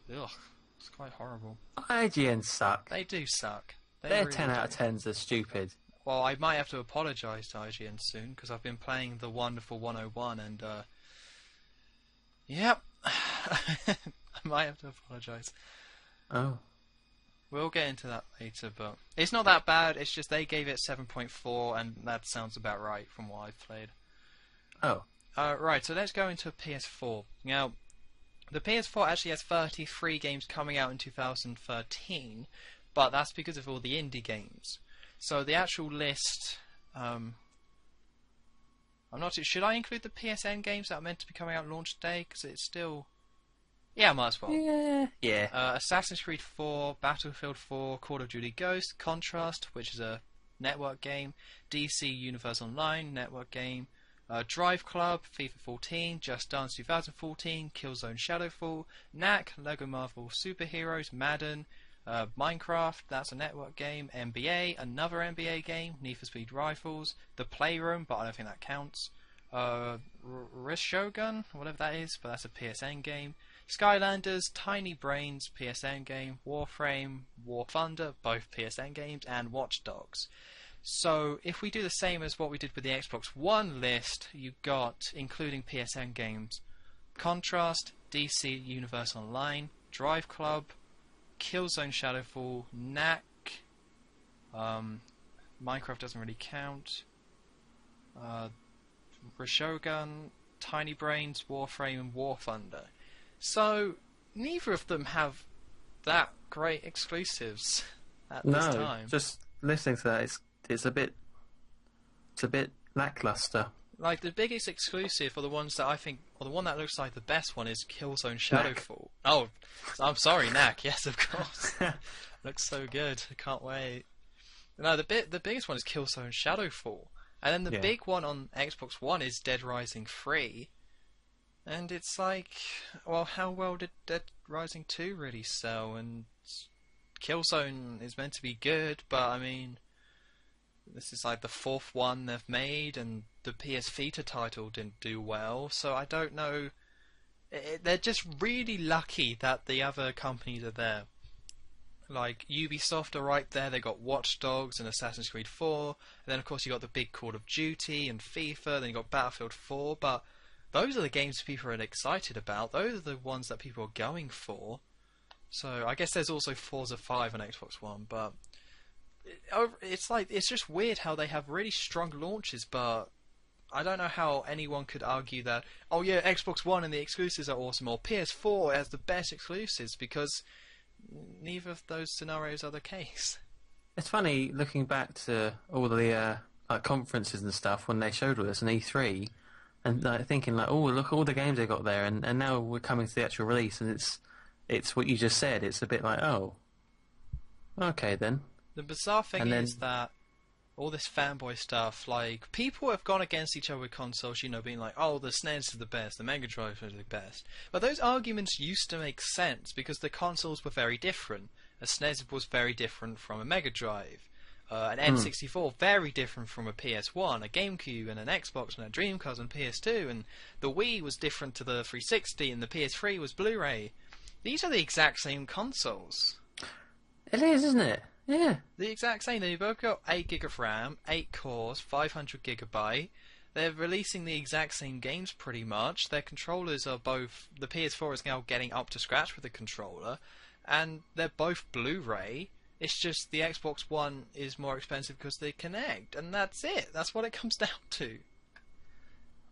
[SPEAKER 1] it's quite horrible.
[SPEAKER 2] IGN suck.
[SPEAKER 1] They do suck.
[SPEAKER 2] Their
[SPEAKER 1] really
[SPEAKER 2] 10 out of 10s are stupid.
[SPEAKER 1] Well, I might have to apologise to IGN soon because I've been playing the wonderful 101 and yep, I might have to apologise.
[SPEAKER 2] Oh.
[SPEAKER 1] We'll get into that later, but it's not that bad. It's just they gave it 7.4, and that sounds about right from what I've played.
[SPEAKER 2] Oh.
[SPEAKER 1] Right, so let's go into PS4. Now, the PS4 actually has 33 games coming out in 2013, but that's because of all the indie games. So the actual list, I'm not too. Should I include the PSN games that are meant to be coming out launch day? Because it's still. Yeah, I might as well.
[SPEAKER 2] Yeah.
[SPEAKER 1] Assassin's Creed 4, Battlefield 4, Call of Duty Ghosts, Contrast, which is a network game, DC Universe Online, network game, Drive Club, FIFA 14, Just Dance 2014, Killzone Shadowfall, Knack, Lego Marvel Superheroes, Madden, Minecraft, that's a network game, NBA, another NBA game, Need for Speed Rifles, The Playroom, but I don't think that counts, Rishogun, whatever that is, but that's a PSN game, Skylanders, Tiny Brains, PSN game, Warframe, War Thunder, both PSN games, and Watch Dogs. So if we do the same as what we did with the Xbox One list, you got, including PSN games, Contrast, DC Universe Online, Drive Club, Killzone Shadowfall, Knack, Minecraft doesn't really count, Rishogun, Tiny Brains, Warframe, and War Thunder. So neither of them have that great exclusives at this time.
[SPEAKER 2] Just listening to that, it's a bit lackluster.
[SPEAKER 1] Like, the biggest exclusive, or the ones that I think, or the one that looks like the best one, is Killzone
[SPEAKER 2] Knack.
[SPEAKER 1] Shadowfall. Oh, I'm sorry, Knack. Yes, of course. Looks so good. I can't wait. No, the biggest one is Killzone Shadowfall, and then the
[SPEAKER 2] Yeah.
[SPEAKER 1] big one on Xbox One is Dead Rising 3. And it's like, well, how well did Dead Rising 2 really sell? And Killzone is meant to be good, but I mean, this is like the fourth one they've made, and the PS Vita title didn't do well, so I don't know. They're just really lucky that the other companies are there. Like, Ubisoft are right there, they got Watch Dogs and Assassin's Creed 4, and then of course you got the big Call of Duty and FIFA, then you got Battlefield 4, but those are the games people are excited about, those are the ones that people are going for. So, I guess there's also Forza 5 on Xbox One, but it's just weird how they have really strong launches, but I don't know how anyone could argue that, oh yeah, Xbox One and the exclusives are awesome, or PS4 has the best exclusives, because neither of those scenarios are the case.
[SPEAKER 2] It's funny looking back to all the like conferences and stuff when they showed all this on E3, and like thinking like, oh, look at all the games they got there, and now we're coming to the actual release, and it's what you just said. It's a bit like, oh, okay then.
[SPEAKER 1] The bizarre thing
[SPEAKER 2] And then-
[SPEAKER 1] is that all this fanboy stuff, like, people have gone against each other with consoles, being like, oh, the SNES is the best, the Mega Drive is the best. But those arguments used to make sense, because the consoles were very different. A SNES was very different from a Mega Drive. An N64, very different from a PS1, a GameCube, and an Xbox, and a Dreamcast, and PS2, and the Wii was different to the 360, and the PS3 was Blu-ray. These are the exact same consoles.
[SPEAKER 2] It is, isn't it? Yeah.
[SPEAKER 1] The exact same. They've both got 8 gig of RAM, 8 cores, 500 gigabyte. They're releasing the exact same games pretty much. Their controllers are both... The PS4 is now getting up to scratch with the controller. And they're both Blu-ray. It's just the Xbox One is more expensive because they connect. And that's it. That's what it comes down to.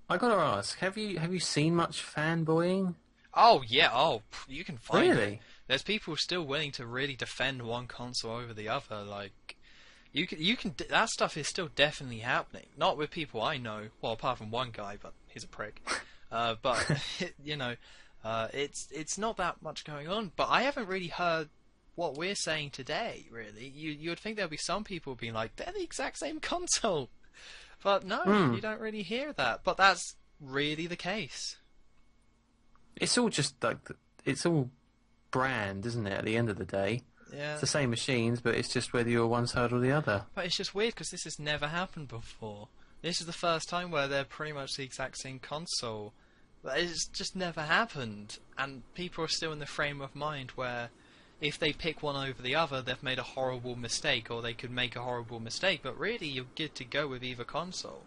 [SPEAKER 2] I gotta ask, have you seen much fanboying?
[SPEAKER 1] Oh, yeah. Oh, you can find it.
[SPEAKER 2] Really?
[SPEAKER 1] There's people still willing to really defend one console over the other. Like, you can. That stuff is still definitely happening. Not with people I know. Well, apart from one guy, but he's a prick. But it's not that much going on. But I haven't really heard what we're saying today. Really, you would think there'd be some people being like, they're the exact same console. But no, you don't really hear that. But that's really the case.
[SPEAKER 2] It's all just like it's all brand, isn't it? At the end of the day,
[SPEAKER 1] Yeah.
[SPEAKER 2] it's the same machines, but it's just whether you're one side or the other.
[SPEAKER 1] But it's just weird because this has never happened before. This is the first time where they're pretty much the exact same console. But it's just never happened, and people are still in the frame of mind where if they pick one over the other, they've made a horrible mistake, or they could make a horrible mistake. But really, you're good to go with either console.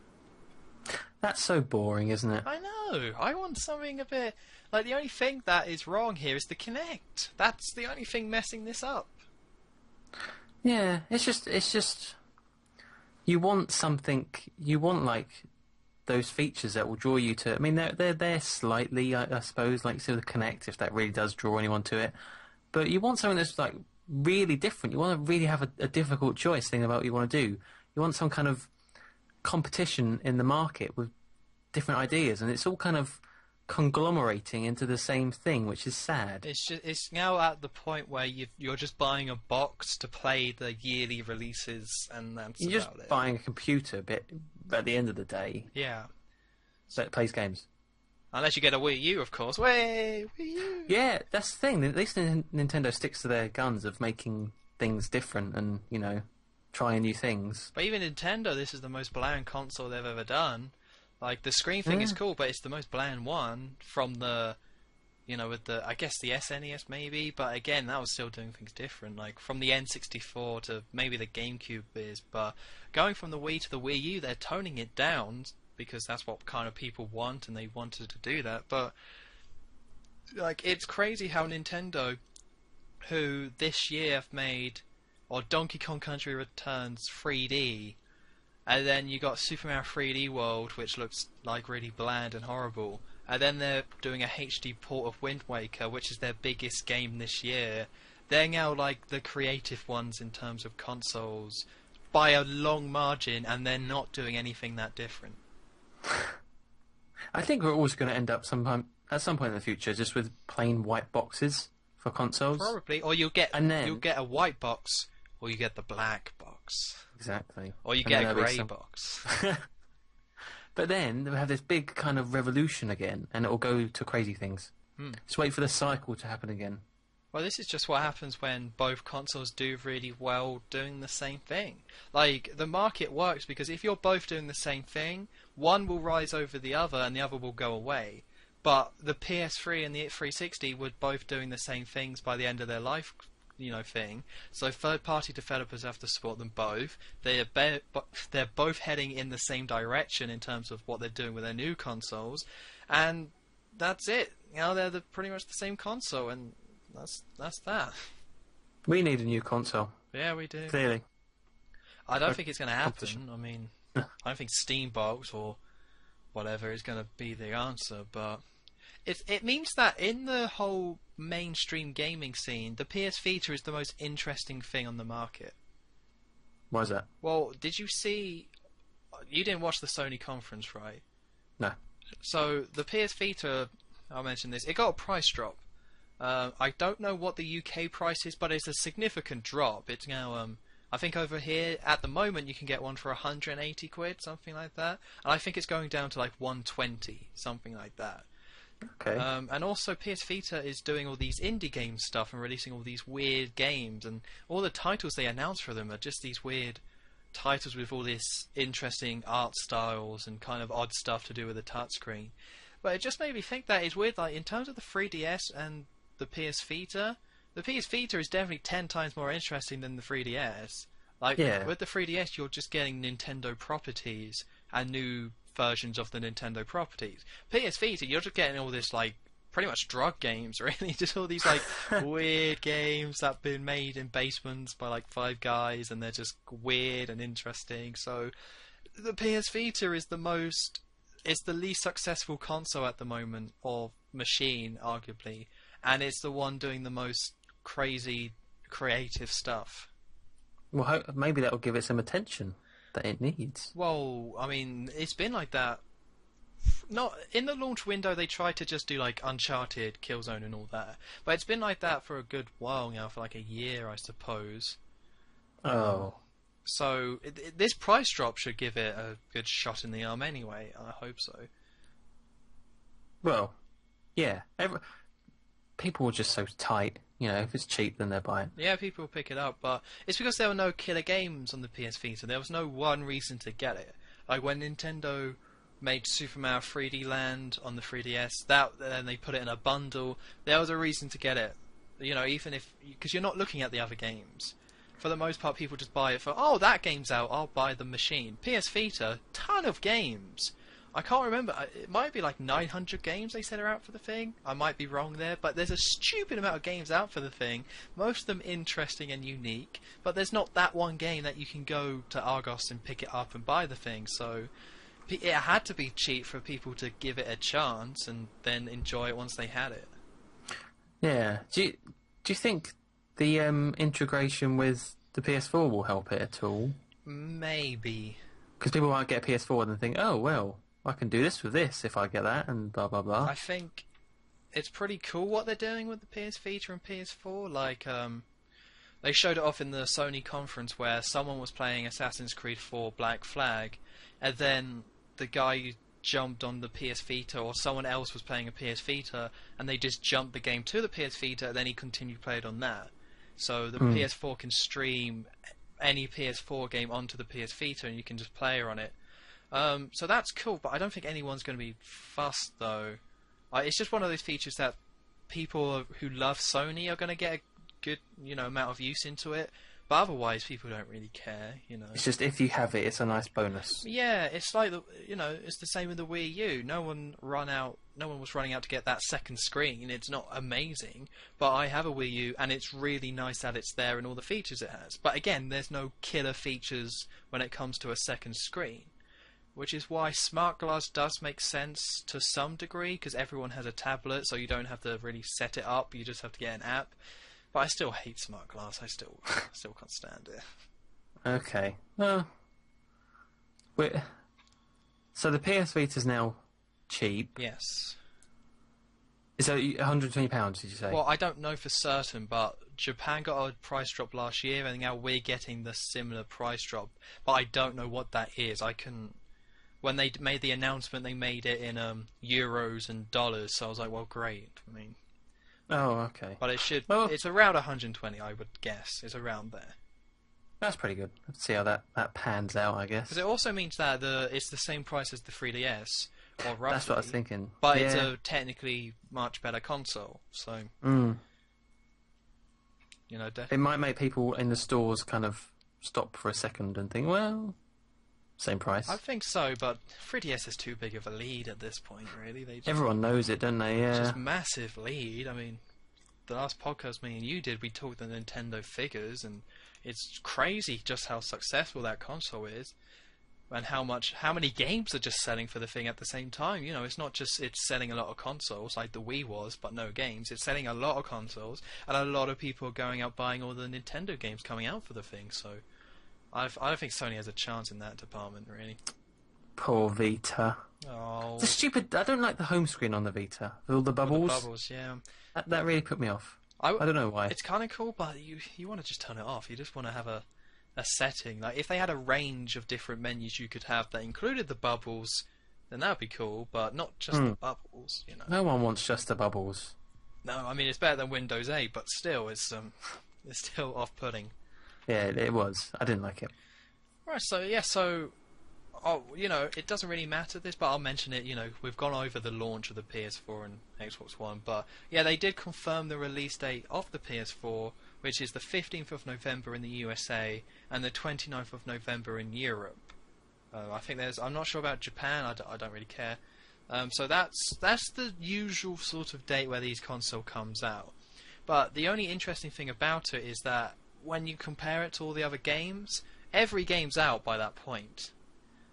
[SPEAKER 2] That's so boring, isn't it?
[SPEAKER 1] I know. I want something a bit like the only thing that is wrong here is the Kinect. That's the only thing messing this up.
[SPEAKER 2] Yeah, it's just you want something. You want like those features that will draw you to. I mean, they're there slightly, I suppose, like sort of Connect, if that really does draw anyone to it. But you want something that's like really different. You want to really have a difficult choice thing about what you want to do. You want some kind of competition in the market with different ideas, and it's all kind of conglomerating into the same thing, which is sad.
[SPEAKER 1] It's now at the point where you're just buying a box to play the yearly releases, and that's
[SPEAKER 2] You're
[SPEAKER 1] about
[SPEAKER 2] just
[SPEAKER 1] it.
[SPEAKER 2] buying a computer bit at the end of the day
[SPEAKER 1] Yeah,
[SPEAKER 2] that plays games.
[SPEAKER 1] unless you get a Wii U, of course. Wii U.
[SPEAKER 2] Yeah, that's the thing. At least Nintendo sticks to their guns of making things different and, trying new things.
[SPEAKER 1] But even Nintendo, this is the most bland console they've ever done. Like, the screen thing is cool, but it's the most bland one from the, with the, I guess the SNES maybe, but again, that was still doing things different. Like, from the N64 to maybe the GameCube is, but going from the Wii to the Wii U, they're toning it down because that's what kind of people want, and they wanted to do that. But, like, it's crazy how Nintendo, who this year have made, or Donkey Kong Country Returns 3D, and then you got Super Mario 3D World, which looks like really bland and horrible. And then they're doing a HD port of Wind Waker, which is their biggest game this year. They're now like the creative ones in terms of consoles by a long margin, and they're not doing anything that different.
[SPEAKER 2] I think we're always going to end up at some point in the future just with plain white boxes for consoles.
[SPEAKER 1] Probably, or you'll get a white box, or you get the black box.
[SPEAKER 2] Exactly.
[SPEAKER 1] Or you get a grey box.
[SPEAKER 2] But then we'll have this big kind of revolution again, and it'll go to crazy things. Just wait for the cycle to happen again.
[SPEAKER 1] Well, this is just what happens when both consoles do really well doing the same thing. Like, the market works because if you're both doing the same thing, one will rise over the other and the other will go away. But the PS3 and the 360 were both doing the same things by the end of their life, thing. So third-party developers have to support them both. They're both heading in the same direction in terms of what they're doing with their new consoles. And that's it. They're pretty much the same console, and that's that.
[SPEAKER 2] We need a new console.
[SPEAKER 1] Yeah, we do.
[SPEAKER 2] Clearly.
[SPEAKER 1] I don't think it's going to happen. I mean, I don't think Steambox or whatever is going to be the answer, but it means that in the whole mainstream gaming scene, the PS Vita is the most interesting thing on the market.
[SPEAKER 2] Why is that?
[SPEAKER 1] Well, did you see... You didn't watch the Sony conference, right?
[SPEAKER 2] No.
[SPEAKER 1] So, the PS Vita, I'll mention this, it got a price drop. I don't know what the UK price is, but it's a significant drop. It's now, I think over here, at the moment, you can get one for 180 quid, something like that. And I think it's going down to like 120, something like that.
[SPEAKER 2] Okay.
[SPEAKER 1] And also, PS Vita is doing all these indie game stuff and releasing all these weird games, and all the titles they announce for them are just these weird titles with all this interesting art styles and kind of odd stuff to do with the touchscreen. But it just made me think that it's weird, like, in terms of the 3DS and the PS Vita is definitely 10 times more interesting than the 3DS. Like, with the 3DS, you're just getting Nintendo properties and new versions of the Nintendo properties. PS Vita, you're just getting all this, like, pretty much drug games, really. Just all these, like, weird games that have been made in basements by, like, 5 guys, and they're just weird and interesting. So, the PS Vita is it's the least successful console at the moment, or machine, arguably, and it's the one doing the most crazy, creative stuff.
[SPEAKER 2] Well, maybe that will give it some attention that it needs.
[SPEAKER 1] Well, I mean, it's been like that. Not in the launch window, they tried to just do like Uncharted, Killzone, and all that, but it's been like that for a good while now, for like a year, I suppose.
[SPEAKER 2] Oh.
[SPEAKER 1] So this price drop should give it a good shot in the arm anyway. I hope so.
[SPEAKER 2] Well, yeah. People are just so tight. If it's cheap, then they'll buy it.
[SPEAKER 1] Yeah, people will pick it up, but it's because there were no killer games on the PS Vita. There was no one reason to get it. Like when Nintendo made Super Mario 3D Land on the 3DS, then they put it in a bundle. There was a reason to get it. Even because you're not looking at the other games. For the most part, people just buy it for, oh, that game's out, I'll buy the machine. PS Vita, ton of games. I can't remember, it might be like 900 games they said are out for the thing. I might be wrong there, but there's a stupid amount of games out for the thing. Most of them interesting and unique, but there's not that one game that you can go to Argos and pick it up and buy the thing. So it had to be cheap for people to give it a chance and then enjoy it once they had it.
[SPEAKER 2] Yeah. Do you think the integration with the PS4 will help it at all?
[SPEAKER 1] Maybe.
[SPEAKER 2] Because people might get a PS4 and think, oh, well, I can do this with this if I get that, and blah, blah, blah.
[SPEAKER 1] I think it's pretty cool what they're doing with the PS Vita and PS4. Like, they showed it off in the Sony conference where someone was playing Assassin's Creed 4 Black Flag, and then the guy jumped on the PS Vita, or someone else was playing a PS Vita, and they just jumped the game to the PS Vita, and then he continued to play it on that. So the PS4 can stream any PS4 game onto the PS Vita, and you can just play it on it. So that's cool, but I don't think anyone's going to be fussed, though. It's just one of those features that people who love Sony are going to get a good, amount of use into it. But otherwise, people don't really care,
[SPEAKER 2] It's just if you have it, it's a nice bonus.
[SPEAKER 1] Yeah, it's like it's the same with the Wii U. No one was running out to get that second screen. It's not amazing, but I have a Wii U, and it's really nice that it's there and all the features it has. But again, there's no killer features when it comes to a second screen, which is why Smart Glass does make sense to some degree, because everyone has a tablet, so you don't have to really set it up. You just have to get an app. But I still hate Smart Glass. I still can't stand it.
[SPEAKER 2] Okay. Well, So the PS Vita's now cheap.
[SPEAKER 1] Yes.
[SPEAKER 2] Is that £120? Did you say?
[SPEAKER 1] Well, I don't know for certain, but Japan got a price drop last year, and now we're getting the similar price drop. But I don't know what that is. When they made the announcement, they made it in euros and dollars. So I was like, well, great. I mean,
[SPEAKER 2] oh, okay.
[SPEAKER 1] but
[SPEAKER 2] Well,
[SPEAKER 1] it's around 120, I would guess. It's around there.
[SPEAKER 2] that's pretty good. Let's see how that pans out, I guess.
[SPEAKER 1] Because it also means that it's the same price as the 3DS, or roughly.
[SPEAKER 2] That's what I was thinking.
[SPEAKER 1] But
[SPEAKER 2] yeah.
[SPEAKER 1] it's a technically much better console. So, you know,
[SPEAKER 2] it might make people in the stores kind of stop for a second and think, well, same price.
[SPEAKER 1] I think so, but 3DS is too big of a lead at this point, really.
[SPEAKER 2] Everyone knows it, don't they? Yeah.
[SPEAKER 1] Just massive lead. I mean, the last podcast me and you did, we talked the Nintendo figures, and it's crazy just how successful that console is, and how many games are just selling for the thing at the same time. You know, it's not just it's selling a lot of consoles like the Wii was, but no games. It's selling a lot of consoles, and a lot of people are going out buying all the Nintendo games coming out for the thing. So, I don't think Sony has a chance in that department, really.
[SPEAKER 2] Poor Vita.
[SPEAKER 1] Oh,
[SPEAKER 2] The stupid. I don't like the home screen on the Vita. With all the bubbles.
[SPEAKER 1] the bubbles, yeah.
[SPEAKER 2] That really put me off. I don't know why.
[SPEAKER 1] It's kind of cool, but you want to just turn it off. You just want to have a setting. Like, if they had a range of different menus you could have that included the bubbles, then that would be cool, but not just the bubbles, you know.
[SPEAKER 2] No one wants just the bubbles.
[SPEAKER 1] No, I mean, it's better than Windows 8, but still, it's still off-putting.
[SPEAKER 2] Yeah, it was. I didn't like it.
[SPEAKER 1] Right, you know, it doesn't really matter this, but I'll mention it. You know, we've gone over the launch of the PS4 and Xbox One, but yeah, they did confirm the release date of the PS4, which is the 15th of November in the USA and the 29th of November in Europe. I think I'm not sure about Japan. I don't really care. So that's the usual sort of date where these console comes out. But the only interesting thing about it is that when you compare it to all the other games, every game's out by that point.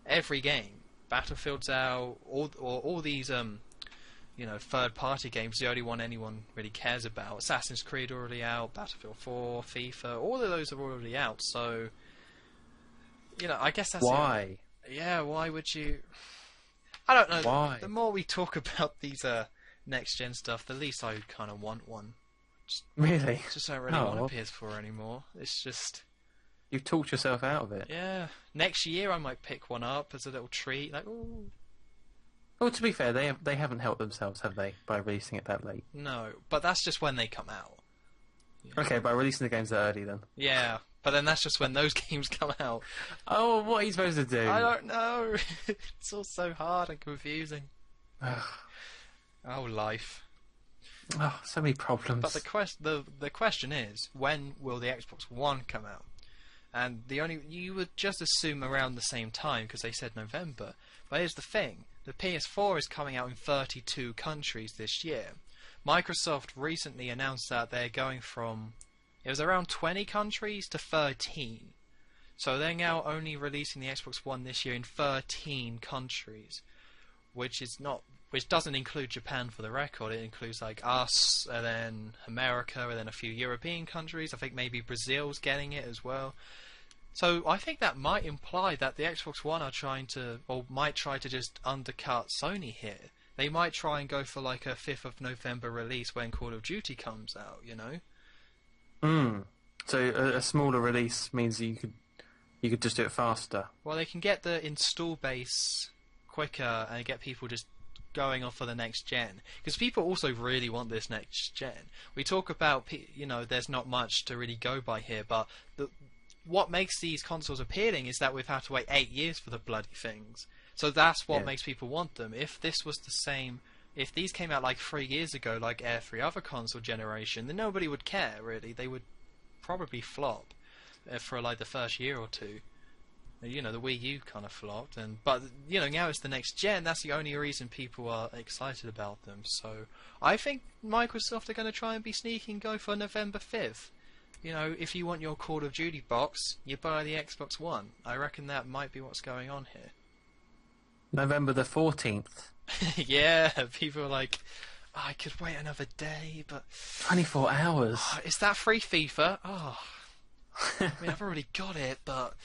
[SPEAKER 1] Every game, Battlefield's out, all these you know, third-party games. The only one anyone really cares about. Assassin's Creed already out, Battlefield 4, FIFA, all of those are already out. So, you know, I guess that's
[SPEAKER 2] why.
[SPEAKER 1] Yeah, why would you? I don't know.
[SPEAKER 2] Why?
[SPEAKER 1] The more we talk about these next-gen stuff, the least I kind of want one.
[SPEAKER 2] Really?
[SPEAKER 1] Just don't really want a PS4 anymore. It's just.
[SPEAKER 2] You've talked yourself out of it.
[SPEAKER 1] Yeah. Next year I might pick one up as a little treat. Like, ooh.
[SPEAKER 2] Well, to be fair, they haven't helped themselves, have they, by releasing it that late?
[SPEAKER 1] No, but that's just when they come out.
[SPEAKER 2] Yeah. Okay, by releasing the games that early then.
[SPEAKER 1] Yeah, but then that's just when those games come out.
[SPEAKER 2] Oh, what are you supposed to do?
[SPEAKER 1] I don't know. It's all so hard and confusing. Oh, life.
[SPEAKER 2] Oh, so many problems.
[SPEAKER 1] But the question is, when will the Xbox One come out? And you would just assume around the same time because they said November. But here's the thing: the PS4 is coming out in 32 countries this year. Microsoft recently announced that they're going from it was around 20 countries to 13. So they're now only releasing the Xbox One this year in 13 countries, which doesn't include Japan for the record. It includes like us, and then America, and then a few European countries. I think maybe Brazil's getting it as well. So I think that might imply that the Xbox One might try to just undercut Sony here. They might try and go for like a 5th of November release when Call of Duty comes out, you know?
[SPEAKER 2] So a smaller release means you could just do it faster.
[SPEAKER 1] Well, they can get the install base quicker and get people just going off for the next gen, because people also really want this next gen. We talk about, you know, there's not much to really go by here, but what makes these consoles appealing is that we've had to wait 8 years for the bloody things. So that's what makes people want them. If this was the same, if these came out like 3 years ago, like every other console generation, then nobody would care really. They would probably flop for like the first year or two. You know, the Wii U kind of flopped, but you know, now it's the next gen. That's the only reason people are excited about them. So I think Microsoft are going to try and be sneaky and go for November 5th. You know, if you want your Call of Duty box, you buy the Xbox One. I reckon that might be what's going on here.
[SPEAKER 2] November the 14th.
[SPEAKER 1] Yeah, people are like, oh, I could wait another day, but
[SPEAKER 2] 24 hours.
[SPEAKER 1] Oh, is that free FIFA? Oh, I mean, I've already got it, but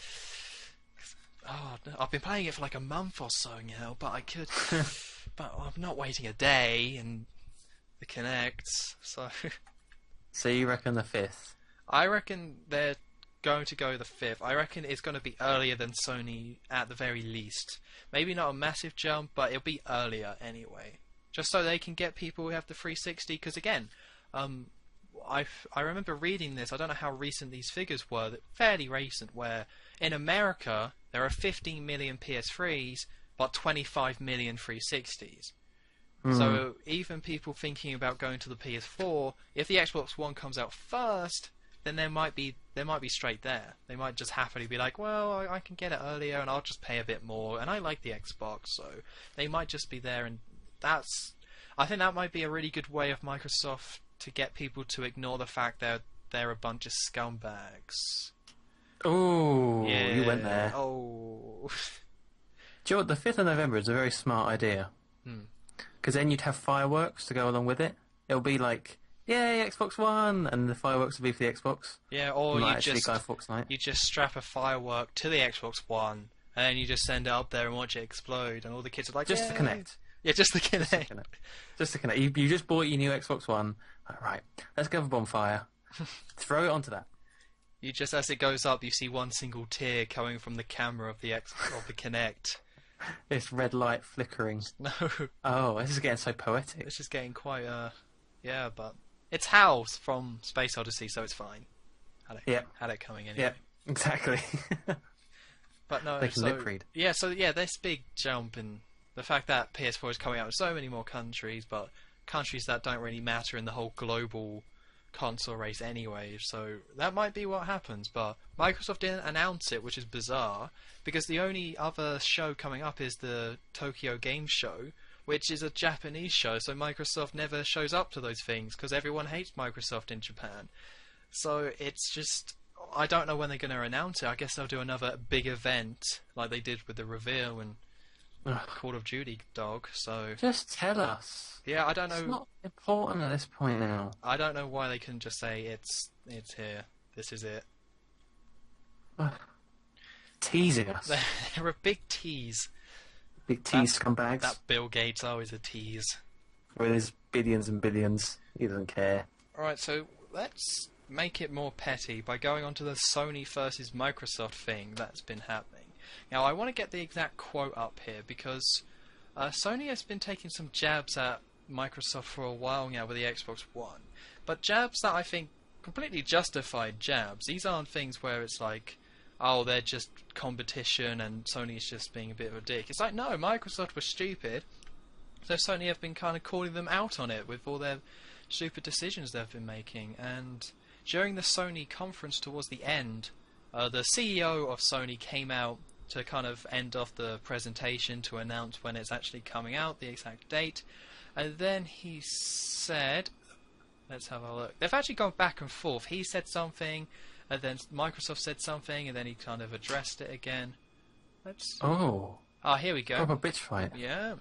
[SPEAKER 1] oh, I've been playing it for like a month or so now, but I could, but I'm not waiting a day and the Kinects, so.
[SPEAKER 2] So you reckon the 5th?
[SPEAKER 1] I reckon they're going to go the 5th. I reckon it's going to be earlier than Sony at the very least. Maybe not a massive jump, but it'll be earlier anyway. Just so they can get people who have the 360, because again, I remember reading this, I don't know how recent these figures were, fairly recent, where in America there are 15 million PS3s, but 25 million 360s. So even people thinking about going to the PS4, if the Xbox One comes out first, then they might be straight there. They might just happily be like, well, I can get it earlier and I'll just pay a bit more, and I like the Xbox, so they might just be there. And I think that might be a really good way of Microsoft to get people to ignore the fact that they're a bunch of scumbags.
[SPEAKER 2] Oh,
[SPEAKER 1] Yeah.
[SPEAKER 2] you went there.
[SPEAKER 1] Oh.
[SPEAKER 2] Do you know what? The 5th of November is a very smart idea. Because then you'd have fireworks to go along with it. It'll be like, yay, Xbox One, and the fireworks will be for the Xbox.
[SPEAKER 1] Yeah, or
[SPEAKER 2] you
[SPEAKER 1] just strap a firework to the Xbox One, and then you just send it up there and watch it explode, and all the kids are like,
[SPEAKER 2] just to Kinect.
[SPEAKER 1] Yeah, just the Kinect.
[SPEAKER 2] Just to Kinect. You just bought your new Xbox One. Right, let's go for a bonfire. Throw it onto that.
[SPEAKER 1] You just, as it goes up, you see one single tear coming from the camera of the Kinect.
[SPEAKER 2] This red light flickering.
[SPEAKER 1] No.
[SPEAKER 2] Oh, this is getting so poetic.
[SPEAKER 1] It's just getting quite, yeah, but it's Hal from Space Odyssey, so it's fine. Had it coming anyway.
[SPEAKER 2] Yeah, exactly.
[SPEAKER 1] But no,
[SPEAKER 2] they can lip read.
[SPEAKER 1] Yeah, so yeah, this big jump in the fact that PS4 is coming out in so many more countries, but countries that don't really matter in the whole global console race anyway, so that might be what happens. But Microsoft didn't announce it, which is bizarre, because the only other show coming up is the Tokyo Game Show, which is a Japanese show, so Microsoft never shows up to those things because everyone hates Microsoft in Japan. So it's just, I don't know when they're going to announce it. I guess they'll do another big event like they did with the reveal and Call of Duty dog. So
[SPEAKER 2] just tell us.
[SPEAKER 1] Yeah, I don't know.
[SPEAKER 2] It's not important at this point now.
[SPEAKER 1] I don't know why they couldn't just say it's here. This is it.
[SPEAKER 2] Teasing us.
[SPEAKER 1] They're a big tease.
[SPEAKER 2] Big tease scumbags.
[SPEAKER 1] That Bill Gates always a tease.
[SPEAKER 2] With his billions and billions, he doesn't care.
[SPEAKER 1] Alright, so let's make it more petty by going on to the Sony versus Microsoft thing that's been happening. Now, I want to get the exact quote up here because Sony has been taking some jabs at Microsoft for a while now with the Xbox One, but jabs that I think completely justified jabs. These aren't things where it's like, oh, they're just competition and Sony's just being a bit of a dick. It's like, no, Microsoft was stupid, so Sony have been kind of calling them out on it with all their stupid decisions they've been making. And during the Sony conference towards the end, the CEO of Sony came out to kind of end off the presentation to announce when it's actually coming out, the exact date. And then he said, let's have a look. They've actually gone back and forth. He said something, and then Microsoft said something, and then he kind of addressed it again. Here we go.
[SPEAKER 2] Proper bitch fight.
[SPEAKER 1] Yeah.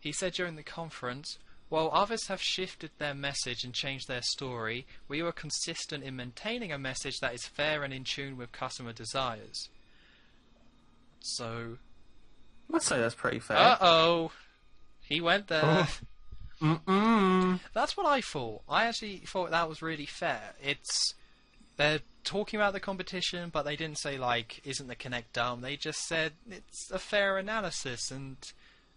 [SPEAKER 1] He said during the conference, while others have shifted their message and changed their story, we were consistent in maintaining a message that is fair and in tune with customer desires. So...
[SPEAKER 2] I'd say that's pretty fair.
[SPEAKER 1] Uh-oh. He went there.
[SPEAKER 2] Mm-mm.
[SPEAKER 1] That's what I thought. I actually thought that was really fair. They're talking about the competition, but they didn't say, like, isn't the Kinect dumb? They just said it's a fair analysis, and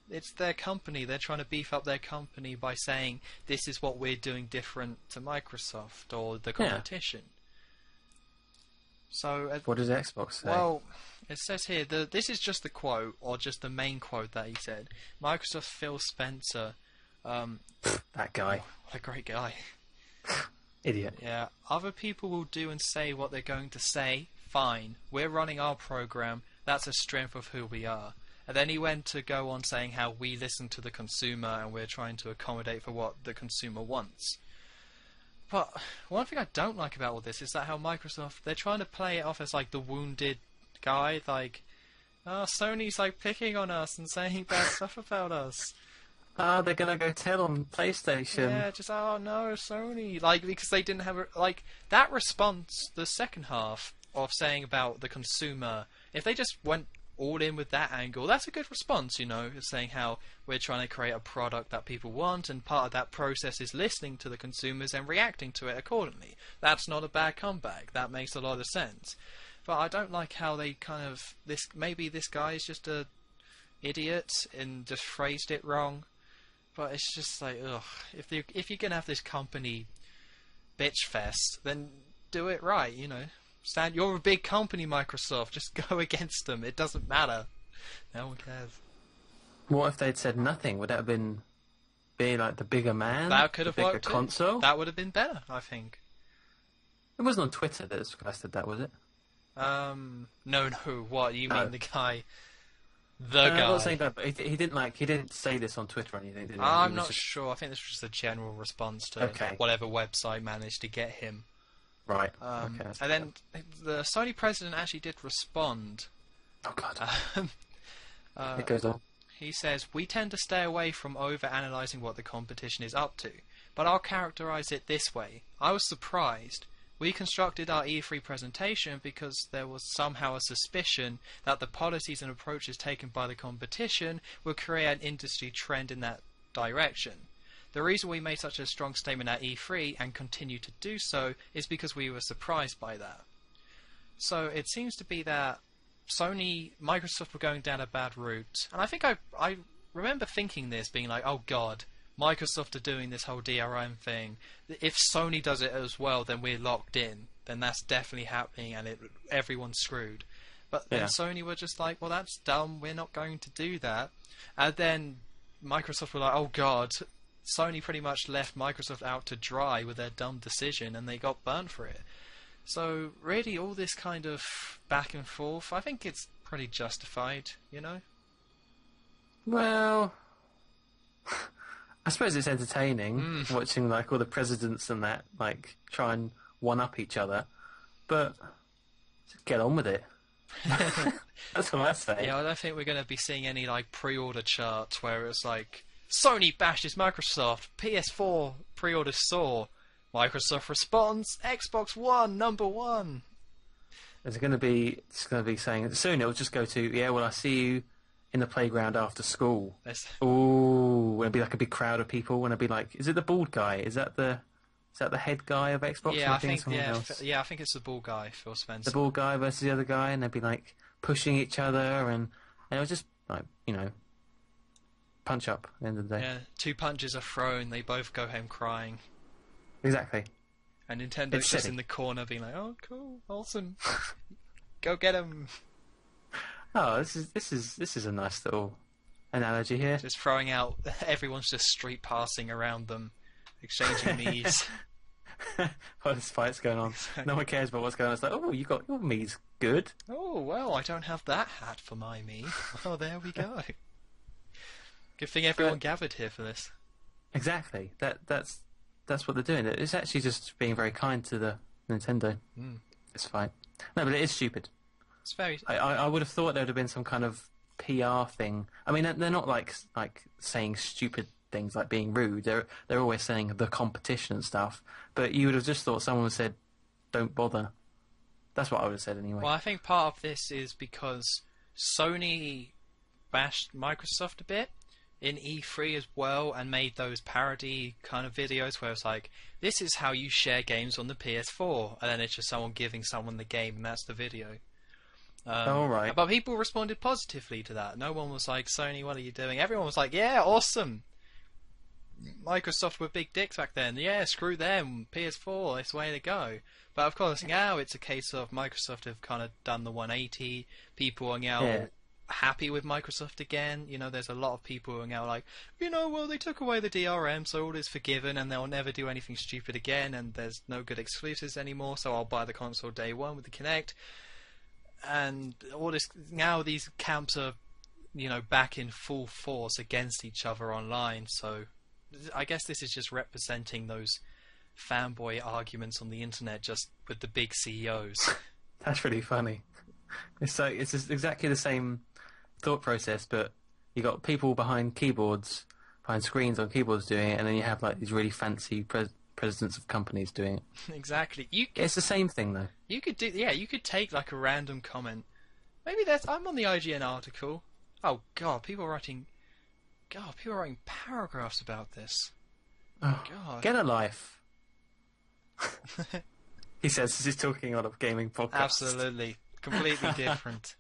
[SPEAKER 1] it's their company. They're trying to beef up their company by saying this is what we're doing different to Microsoft or the competition. Yeah. So
[SPEAKER 2] what does Xbox say?
[SPEAKER 1] Well, it says here, this is just the quote, or just the main quote that he said. Microsoft Phil Spencer.
[SPEAKER 2] That guy.
[SPEAKER 1] What a great guy.
[SPEAKER 2] Idiot.
[SPEAKER 1] Yeah. Other people will do and say what they're going to say. Fine. We're running our program. That's a strength of who we are. And then he went to go on saying how we listen to the consumer and we're trying to accommodate for what the consumer wants. But one thing I don't like about all this is that how Microsoft, they're trying to play it off as like the wounded guy, like, oh, Sony's like picking on us and saying bad stuff about us.
[SPEAKER 2] They're gonna go tell on PlayStation.
[SPEAKER 1] Yeah, just, oh no, Sony. Like, because they didn't have like, that response, the second half of saying about the consumer, if they just went all in with that angle, that's a good response, saying how we're trying to create a product that people want, and part of that process is listening to the consumers and reacting to it accordingly. That's not a bad comeback. That makes a lot of sense. But I don't like how they maybe this guy is just a idiot and just phrased it wrong. But it's just like, ugh, if you're going to have this company bitch fest, then do it right, You're a big company, Microsoft. Just go against them. It doesn't matter. No one cares.
[SPEAKER 2] What if they'd said nothing? Would that have be like the bigger man?
[SPEAKER 1] That could have
[SPEAKER 2] the bigger
[SPEAKER 1] worked.
[SPEAKER 2] Console?
[SPEAKER 1] That would have been better, I think.
[SPEAKER 2] It wasn't on Twitter that this guy said that, was it?
[SPEAKER 1] No. What you mean, the guy? The guy.
[SPEAKER 2] I'm not saying that, but he didn't say this on Twitter or anything, did he?
[SPEAKER 1] I'm not sure. I think this was just a general response to whatever website managed to get him.
[SPEAKER 2] Right.
[SPEAKER 1] And then the Sony president actually did respond.
[SPEAKER 2] Oh God. It goes on.
[SPEAKER 1] He says, "We tend to stay away from over-analysing what the competition is up to, but I'll characterise it this way. I was surprised. We constructed our E3 presentation because there was somehow a suspicion that the policies and approaches taken by the competition would create an industry trend in that direction. The reason we made such a strong statement at E3 and continue to do so is because we were surprised by that." So it seems to be that Microsoft were going down a bad route. And I think I remember thinking this, being like, oh God, Microsoft are doing this whole DRM thing. If Sony does it as well, then we're locked in. Then that's definitely happening, and everyone's screwed. But then Sony were just like, well, that's dumb. We're not going to do that. And then Microsoft were like, oh God, Sony pretty much left Microsoft out to dry with their dumb decision, and they got burnt for it. So really, all this kind of back and forth, I think it's pretty justified,
[SPEAKER 2] Well, I suppose it's entertaining watching like all the presidents and that like try and one up each other, but just get on with it. That's what I say.
[SPEAKER 1] Yeah, I don't think we're going to be seeing any like pre-order charts where it's like Sony bashes Microsoft, PS4 pre-order soar, Microsoft responds, Xbox One #1.
[SPEAKER 2] It's going to be saying soon. It'll just go to I see you in the playground after school. Ooh, it'll be like a big crowd of people, and it'll be like, is it the bald guy? Is that the head guy of Xbox?
[SPEAKER 1] Yeah, I think I think it's the bald guy, Phil Spencer.
[SPEAKER 2] The bald guy versus the other guy, and they'll be like pushing each other, and it'll just like punch up at the end of the day.
[SPEAKER 1] Yeah, 2 punches are thrown, they both go home crying.
[SPEAKER 2] Exactly.
[SPEAKER 1] And Nintendo's just in the corner being like, oh cool, awesome. Go get him.
[SPEAKER 2] Oh, this is a nice little analogy here.
[SPEAKER 1] Just throwing out, everyone's just street passing around them, exchanging knees.
[SPEAKER 2] While this fight's going on. No one cares about what's going on. It's like, oh, you got your Mii's good.
[SPEAKER 1] Oh, well, I don't have that hat for my Mii. Oh, there we go. Good thing everyone gathered here for this.
[SPEAKER 2] Exactly. That's what they're doing. It's actually just being very kind to the Nintendo. It's fine. No, but it is stupid.
[SPEAKER 1] It's very.
[SPEAKER 2] I would have thought there would have been some kind of PR thing. I mean, they're not like saying stupid things like being rude. They're always saying the competition and stuff. But you would have just thought someone said, "Don't bother." That's what I would have said anyway.
[SPEAKER 1] Well, I think part of this is because Sony bashed Microsoft a bit in E3 as well, and made those parody kind of videos where it's like, this is how you share games on the PS4, and then it's just someone giving someone the game, and that's the video.
[SPEAKER 2] Right.
[SPEAKER 1] But people responded positively to that. No one was like, Sony, what are you doing? Everyone was like, yeah, awesome. Microsoft were big dicks back then. Yeah, screw them. PS4, it's the way to go. But of course, now it's a case of Microsoft have kind of done the 180. People are now happy with Microsoft again. You know, there's a lot of people who are now like, well, they took away the DRM, so all is forgiven, and they'll never do anything stupid again, and there's no good exclusives anymore, so I'll buy the console day one with the Kinect. And all this, now these camps are, back in full force against each other online, so I guess this is just representing those fanboy arguments on the internet, just with the big CEOs.
[SPEAKER 2] That's really funny. It's just exactly the same thought process, but you got people behind screens on keyboards doing it, and then you have like these really fancy presidents of companies doing it.
[SPEAKER 1] Exactly.
[SPEAKER 2] It's the same thing though.
[SPEAKER 1] You could take like a random comment. Maybe that's. I'm on the IGN article. Oh God, people are writing paragraphs about this.
[SPEAKER 2] Oh,
[SPEAKER 1] God.
[SPEAKER 2] get a life. He says as he's talking on a gaming podcast.
[SPEAKER 1] Absolutely, completely different.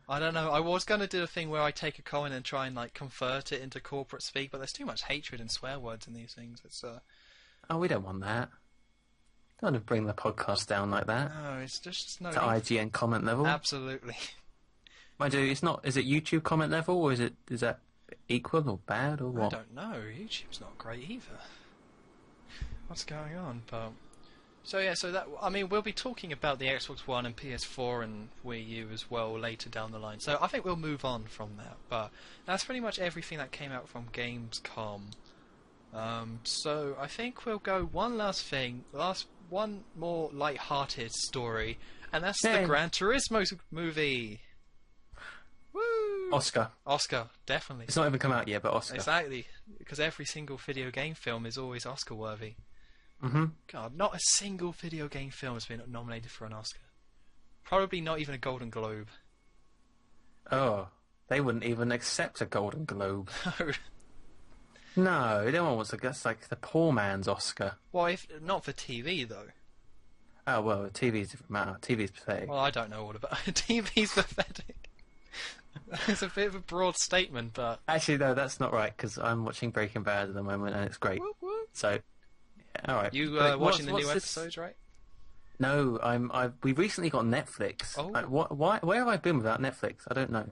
[SPEAKER 1] I don't know. I was going to do a thing where I take a comment and try and like convert it into corporate speak, but there's too much hatred and swear words in these things. It's
[SPEAKER 2] Oh, we don't want that. Don't want to bring the podcast down like that.
[SPEAKER 1] No, it's just no.
[SPEAKER 2] To IGN comment level.
[SPEAKER 1] Absolutely.
[SPEAKER 2] Mind you, it's not. Is it YouTube comment level, or is that equal or bad or what?
[SPEAKER 1] I don't know. YouTube's not great either. What's going on? But we'll be talking about the Xbox One and PS4 and Wii U as well later down the line. So I think we'll move on from that. But that's pretty much everything that came out from Gamescom. So I think we'll go one more light-hearted story, and that's the Gran Turismo movie. Woo! Oscar, definitely.
[SPEAKER 2] It's not even come out yet, but Oscar.
[SPEAKER 1] Exactly, because every single video game film is always Oscar-worthy.
[SPEAKER 2] Mm-hmm.
[SPEAKER 1] God, not a single video game film has been nominated for an Oscar. Probably not even a Golden Globe.
[SPEAKER 2] Oh, they wouldn't even accept a Golden Globe.
[SPEAKER 1] No.
[SPEAKER 2] No, no one wants to. That's like the poor man's Oscar.
[SPEAKER 1] Well, if not for TV though.
[SPEAKER 2] Oh well, TV's a different matter. TV's pathetic.
[SPEAKER 1] Well, I don't know all about TV's pathetic. It's a bit of a broad statement, but
[SPEAKER 2] actually, no, that's not right because I'm watching Breaking Bad at the moment and it's great.
[SPEAKER 1] Whoop, whoop.
[SPEAKER 2] So, yeah, all right.
[SPEAKER 1] You watching the new episodes, right?
[SPEAKER 2] No, we recently got Netflix.
[SPEAKER 1] Oh.
[SPEAKER 2] Where have I been without Netflix? I don't know,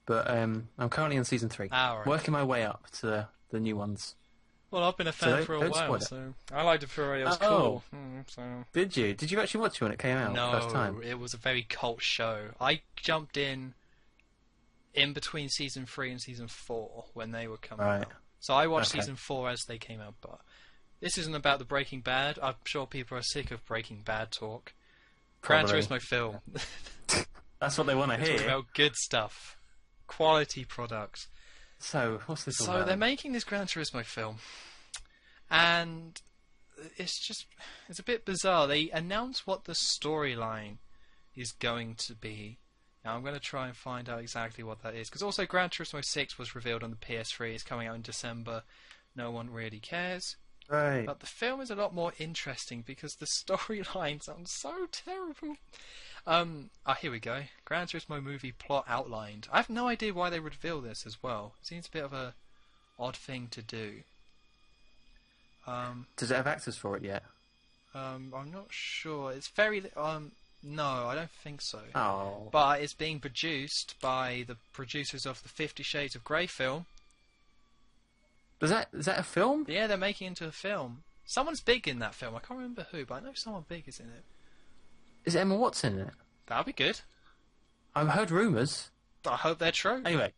[SPEAKER 2] but I'm currently on season 3.
[SPEAKER 1] Right.
[SPEAKER 2] Working my way up to the new ones.
[SPEAKER 1] Well, I've been a fan for a while, so I liked it for it was cool. So.
[SPEAKER 2] Did you? Did you actually watch it when it came out first time?
[SPEAKER 1] No, it was a very cult show. I jumped in between season 3 and season 4 when they were coming out. So I watched season 4 as they came out, but this isn't about the Breaking Bad. I'm sure people are sick of Breaking Bad talk. Gran Turismo film.
[SPEAKER 2] That's what they want to hear.
[SPEAKER 1] Talk about good stuff. Quality products.
[SPEAKER 2] So, what's this all about?
[SPEAKER 1] So they're making this Gran Turismo film, and it's a bit bizarre. They announce what the storyline is going to be. Now I'm going to try and find out exactly what that is, because also Gran Turismo 6 was revealed on the PS3. It's coming out in December. No one really cares.
[SPEAKER 2] Right.
[SPEAKER 1] But the film is a lot more interesting because the storyline sounds so terrible. Here we go. Gran Turismo movie plot outlined. I have no idea why they would reveal this as well. It seems a bit of a odd thing to do.
[SPEAKER 2] Does it have actors for it yet?
[SPEAKER 1] I'm not sure. It's very... no, I don't think so.
[SPEAKER 2] Oh.
[SPEAKER 1] But it's being produced by the producers of the 50 Shades of Grey film.
[SPEAKER 2] Is that a film?
[SPEAKER 1] Yeah, they're making it into a film. Someone's big in that film. I can't remember who, but I know someone big is in it.
[SPEAKER 2] Is Emma Watson in it?
[SPEAKER 1] That'll be good.
[SPEAKER 2] I've heard rumours.
[SPEAKER 1] I hope they're true.
[SPEAKER 2] Anyway.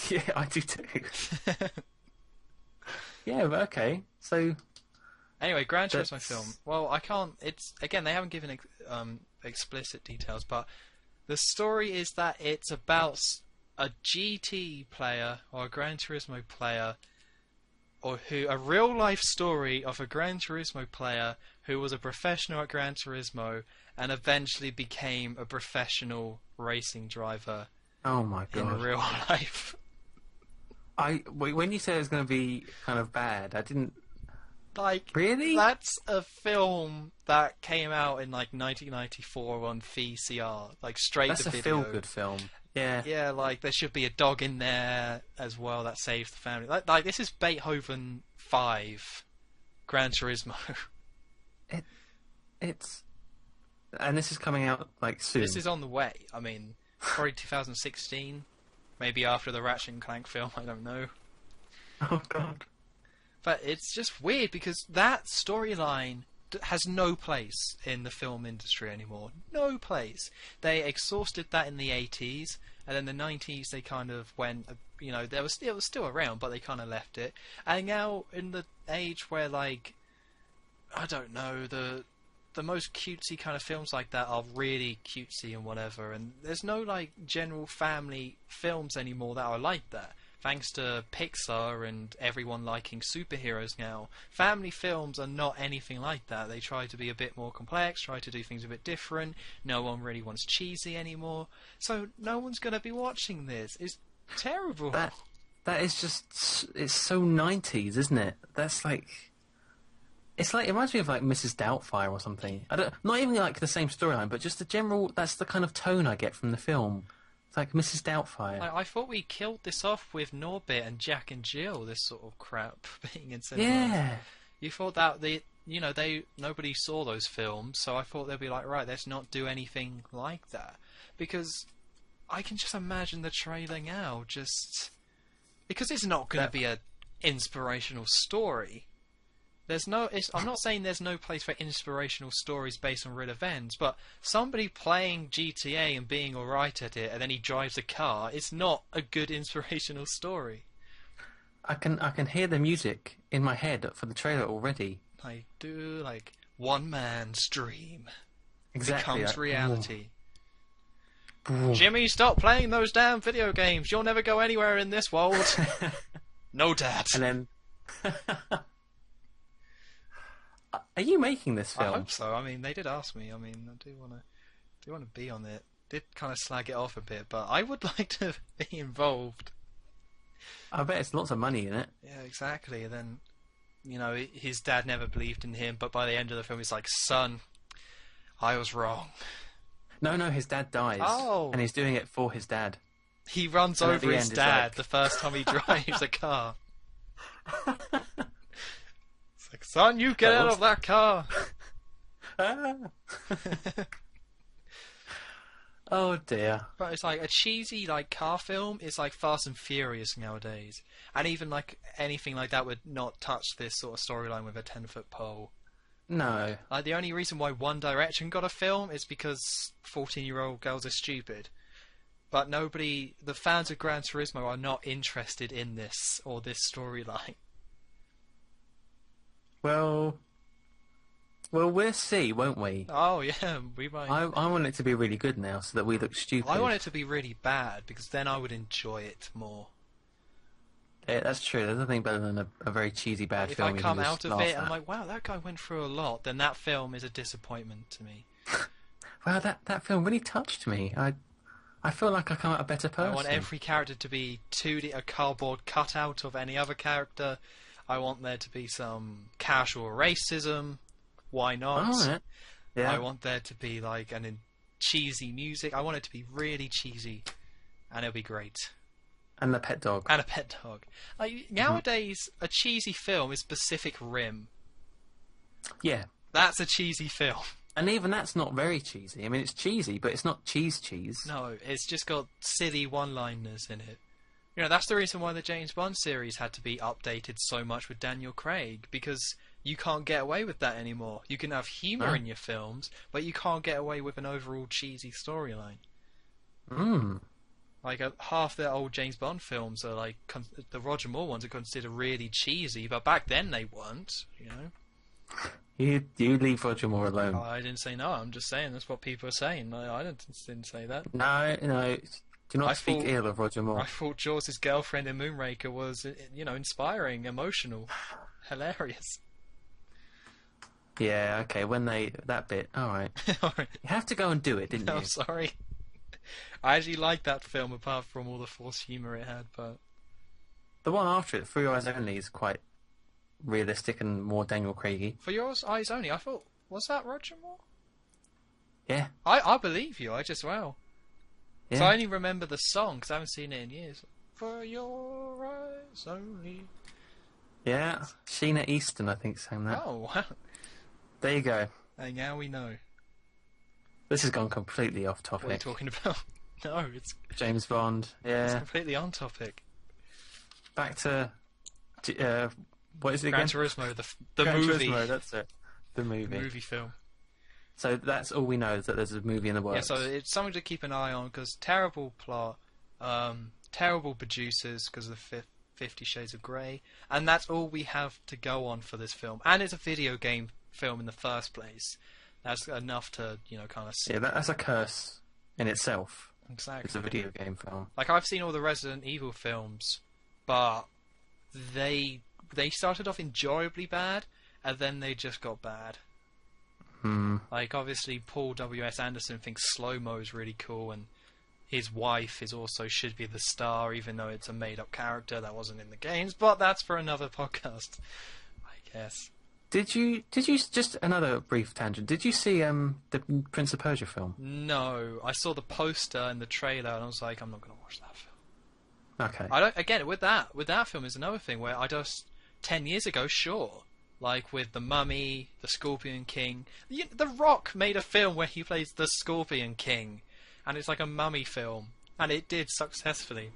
[SPEAKER 2] Yeah, I do too. Yeah, but okay. So...
[SPEAKER 1] Anyway, Gran Turismo film. Well, I can't... It's... Again, they haven't given explicit details, but the story is that it's about a GT player or a Gran Turismo player, or a real-life story of a Gran Turismo player who was a professional at Gran Turismo and eventually became a professional racing driver.
[SPEAKER 2] Oh my god!
[SPEAKER 1] In real life.
[SPEAKER 2] When you said it was going to be kind of bad, I didn't.
[SPEAKER 1] Like,
[SPEAKER 2] really?
[SPEAKER 1] That's a film that came out in like 1994 on VCR, like straight to video.
[SPEAKER 2] That's a feel-good film. Yeah.
[SPEAKER 1] Yeah, like there should be a dog in there as well that saves the family. Like this is Beethoven 5, Gran Turismo.
[SPEAKER 2] It's, and this is coming out like soon.
[SPEAKER 1] This is on the way. I mean, probably 2016, maybe after the Ratchet and Clank film. I don't know.
[SPEAKER 2] Oh god.
[SPEAKER 1] But it's just weird because that storyline has no place in the film industry anymore. No place. They exhausted that in the 80s, and in the 90s they kind of went, it was still around, but they kind of left it. And now in the age where, like, I don't know, the most cutesy kind of films like that are really cutesy and whatever, and there's no, like, general family films anymore that are like that. thanks to Pixar and everyone liking superheroes now, family films are not anything like that. They try to be a bit more complex, try to do things a bit different. No one really wants cheesy anymore. So no one's going to be watching this. It's terrible.
[SPEAKER 2] That is just... It's so 90s, isn't it? That's like... It's like... It reminds me of like Mrs. Doubtfire or something. Not even like the same storyline, but just the general... That's the kind of tone I get from the film. Like Mrs. Doubtfire.
[SPEAKER 1] I thought we killed this off with Norbit and Jack and Jill, this sort of crap being in cinemas.
[SPEAKER 2] Yeah.
[SPEAKER 1] You thought that nobody saw those films, so I thought they'd be like, right, let's not do anything like that. Because I can just imagine the trailer now, because it's not going to be an inspirational story. I'm not saying there's no place for inspirational stories based on real events, but somebody playing GTA and being alright at it, and then he drives a car, it's not a good inspirational story.
[SPEAKER 2] I can hear the music in my head for the trailer already.
[SPEAKER 1] I do, like, one man's dream
[SPEAKER 2] Exactly.
[SPEAKER 1] becomes reality.
[SPEAKER 2] Ooh.
[SPEAKER 1] Jimmy, stop playing those damn video games. You'll never go anywhere in this world. No, Dad.
[SPEAKER 2] And then... Are you making this film?
[SPEAKER 1] I hope so. I mean, they did ask me. I mean, I do want to be on it. Did kind of slag it off a bit, but I would like to be involved.
[SPEAKER 2] I bet it's lots of money in it.
[SPEAKER 1] Yeah, exactly. And then, his dad never believed in him, but by the end of the film, he's like, son, I was wrong.
[SPEAKER 2] No, his dad dies.
[SPEAKER 1] Oh.
[SPEAKER 2] And he's doing it for his dad.
[SPEAKER 1] He runs
[SPEAKER 2] And at
[SPEAKER 1] over
[SPEAKER 2] the
[SPEAKER 1] his
[SPEAKER 2] end,
[SPEAKER 1] dad
[SPEAKER 2] it's like...
[SPEAKER 1] the first time he drives a car. It's like, son, you get out of that car.
[SPEAKER 2] Oh dear.
[SPEAKER 1] But it's like a cheesy car film is like Fast and Furious nowadays, and even like anything like that would not touch this sort of storyline with a 10-foot pole.
[SPEAKER 2] No.
[SPEAKER 1] Like the only reason why One Direction got a film is because 14-year-old girls are stupid. But the fans of Gran Turismo are not interested in this or this storyline.
[SPEAKER 2] Well, we'll see, won't we?
[SPEAKER 1] Oh yeah, we might.
[SPEAKER 2] I want it to be really good now, so that we look stupid.
[SPEAKER 1] I want it to be really bad because then I would enjoy it more.
[SPEAKER 2] Yeah, that's true. There's nothing better than a very cheesy bad
[SPEAKER 1] If
[SPEAKER 2] film.
[SPEAKER 1] I
[SPEAKER 2] you
[SPEAKER 1] come
[SPEAKER 2] can
[SPEAKER 1] out
[SPEAKER 2] just
[SPEAKER 1] of
[SPEAKER 2] laugh
[SPEAKER 1] it and
[SPEAKER 2] at.
[SPEAKER 1] I'm like, wow, that guy went through a lot, then that film is a disappointment to me.
[SPEAKER 2] Wow, that film really touched me. I feel like I come out a better person.
[SPEAKER 1] I want every character to be 2D, a cardboard cutout of any other character. I want there to be some casual racism. Why not?
[SPEAKER 2] Oh, yeah. Yeah.
[SPEAKER 1] I want there to be like cheesy music. I want it to be really cheesy, and it'll be great.
[SPEAKER 2] And the pet dog.
[SPEAKER 1] And a pet dog. Like nowadays, a cheesy film is Pacific Rim.
[SPEAKER 2] Yeah.
[SPEAKER 1] That's a cheesy film.
[SPEAKER 2] And even that's not very cheesy. I mean, it's cheesy, but it's not cheese.
[SPEAKER 1] No, it's just got silly one-liners in it. That's the reason why the James Bond series had to be updated so much with Daniel Craig, because you can't get away with that anymore. You can have humour in your films, but you can't get away with an overall cheesy storyline. Like, half the old James Bond films are like, the Roger Moore ones are considered really cheesy, but back then they weren't,
[SPEAKER 2] You leave Roger Moore alone.
[SPEAKER 1] I didn't say no, I'm just saying that's what people are saying. I didn't say that.
[SPEAKER 2] No. Do not speak ill of Roger Moore.
[SPEAKER 1] I thought Jaws' girlfriend in Moonraker was, inspiring, emotional, hilarious.
[SPEAKER 2] Yeah, okay, that bit, alright.
[SPEAKER 1] Alright.
[SPEAKER 2] You have to go and do it, didn't you?
[SPEAKER 1] I'm sorry. I actually liked that film apart from all the forced humour it had, but...
[SPEAKER 2] The one after it, For Your Eyes Only, is quite realistic and more Daniel Craigy.
[SPEAKER 1] For Your Eyes Only, I thought, was that Roger Moore?
[SPEAKER 2] Yeah.
[SPEAKER 1] I believe you, wow.
[SPEAKER 2] Yeah.
[SPEAKER 1] So I only remember the song, because I haven't seen it in years. For Your Eyes Only.
[SPEAKER 2] Yeah, Sheena Easton, I think, sang that.
[SPEAKER 1] Oh, wow.
[SPEAKER 2] There you go.
[SPEAKER 1] And now we know.
[SPEAKER 2] This has gone completely off topic.
[SPEAKER 1] What are you talking about? No, it's
[SPEAKER 2] James Bond, yeah.
[SPEAKER 1] It's completely on topic.
[SPEAKER 2] Back to... what is it
[SPEAKER 1] Gran
[SPEAKER 2] again?
[SPEAKER 1] Turismo, the
[SPEAKER 2] Gran
[SPEAKER 1] movie.
[SPEAKER 2] Turismo, that's it. The movie.
[SPEAKER 1] Movie film.
[SPEAKER 2] So that's all we know, is that there's a movie in the works.
[SPEAKER 1] Yeah, so it's something to keep an eye on, because terrible plot, terrible producers because of 50 Shades of Grey, and that's all we have to go on for this film. And it's a video game film in the first place. That's enough to, kind of...
[SPEAKER 2] Yeah, that's a curse in itself.
[SPEAKER 1] Exactly.
[SPEAKER 2] It's a video game film.
[SPEAKER 1] Like, I've seen all the Resident Evil films, but they started off enjoyably bad, and then they just got bad. Like, obviously, Paul W.S. Anderson thinks slow-mo is really cool, and his wife should be the star, even though it's a made-up character that wasn't in the games, but that's for another podcast, I guess.
[SPEAKER 2] Did you just another brief tangent? Did you see the Prince of Persia film?
[SPEAKER 1] No, I saw the poster and the trailer, and I was like, I'm not going to watch that film.
[SPEAKER 2] Okay.
[SPEAKER 1] Again, with that film is another thing where 10 years ago, sure. Like with The Mummy, The Scorpion King. The Rock made a film where he plays the Scorpion King, and it's like a mummy film, and it did successfully.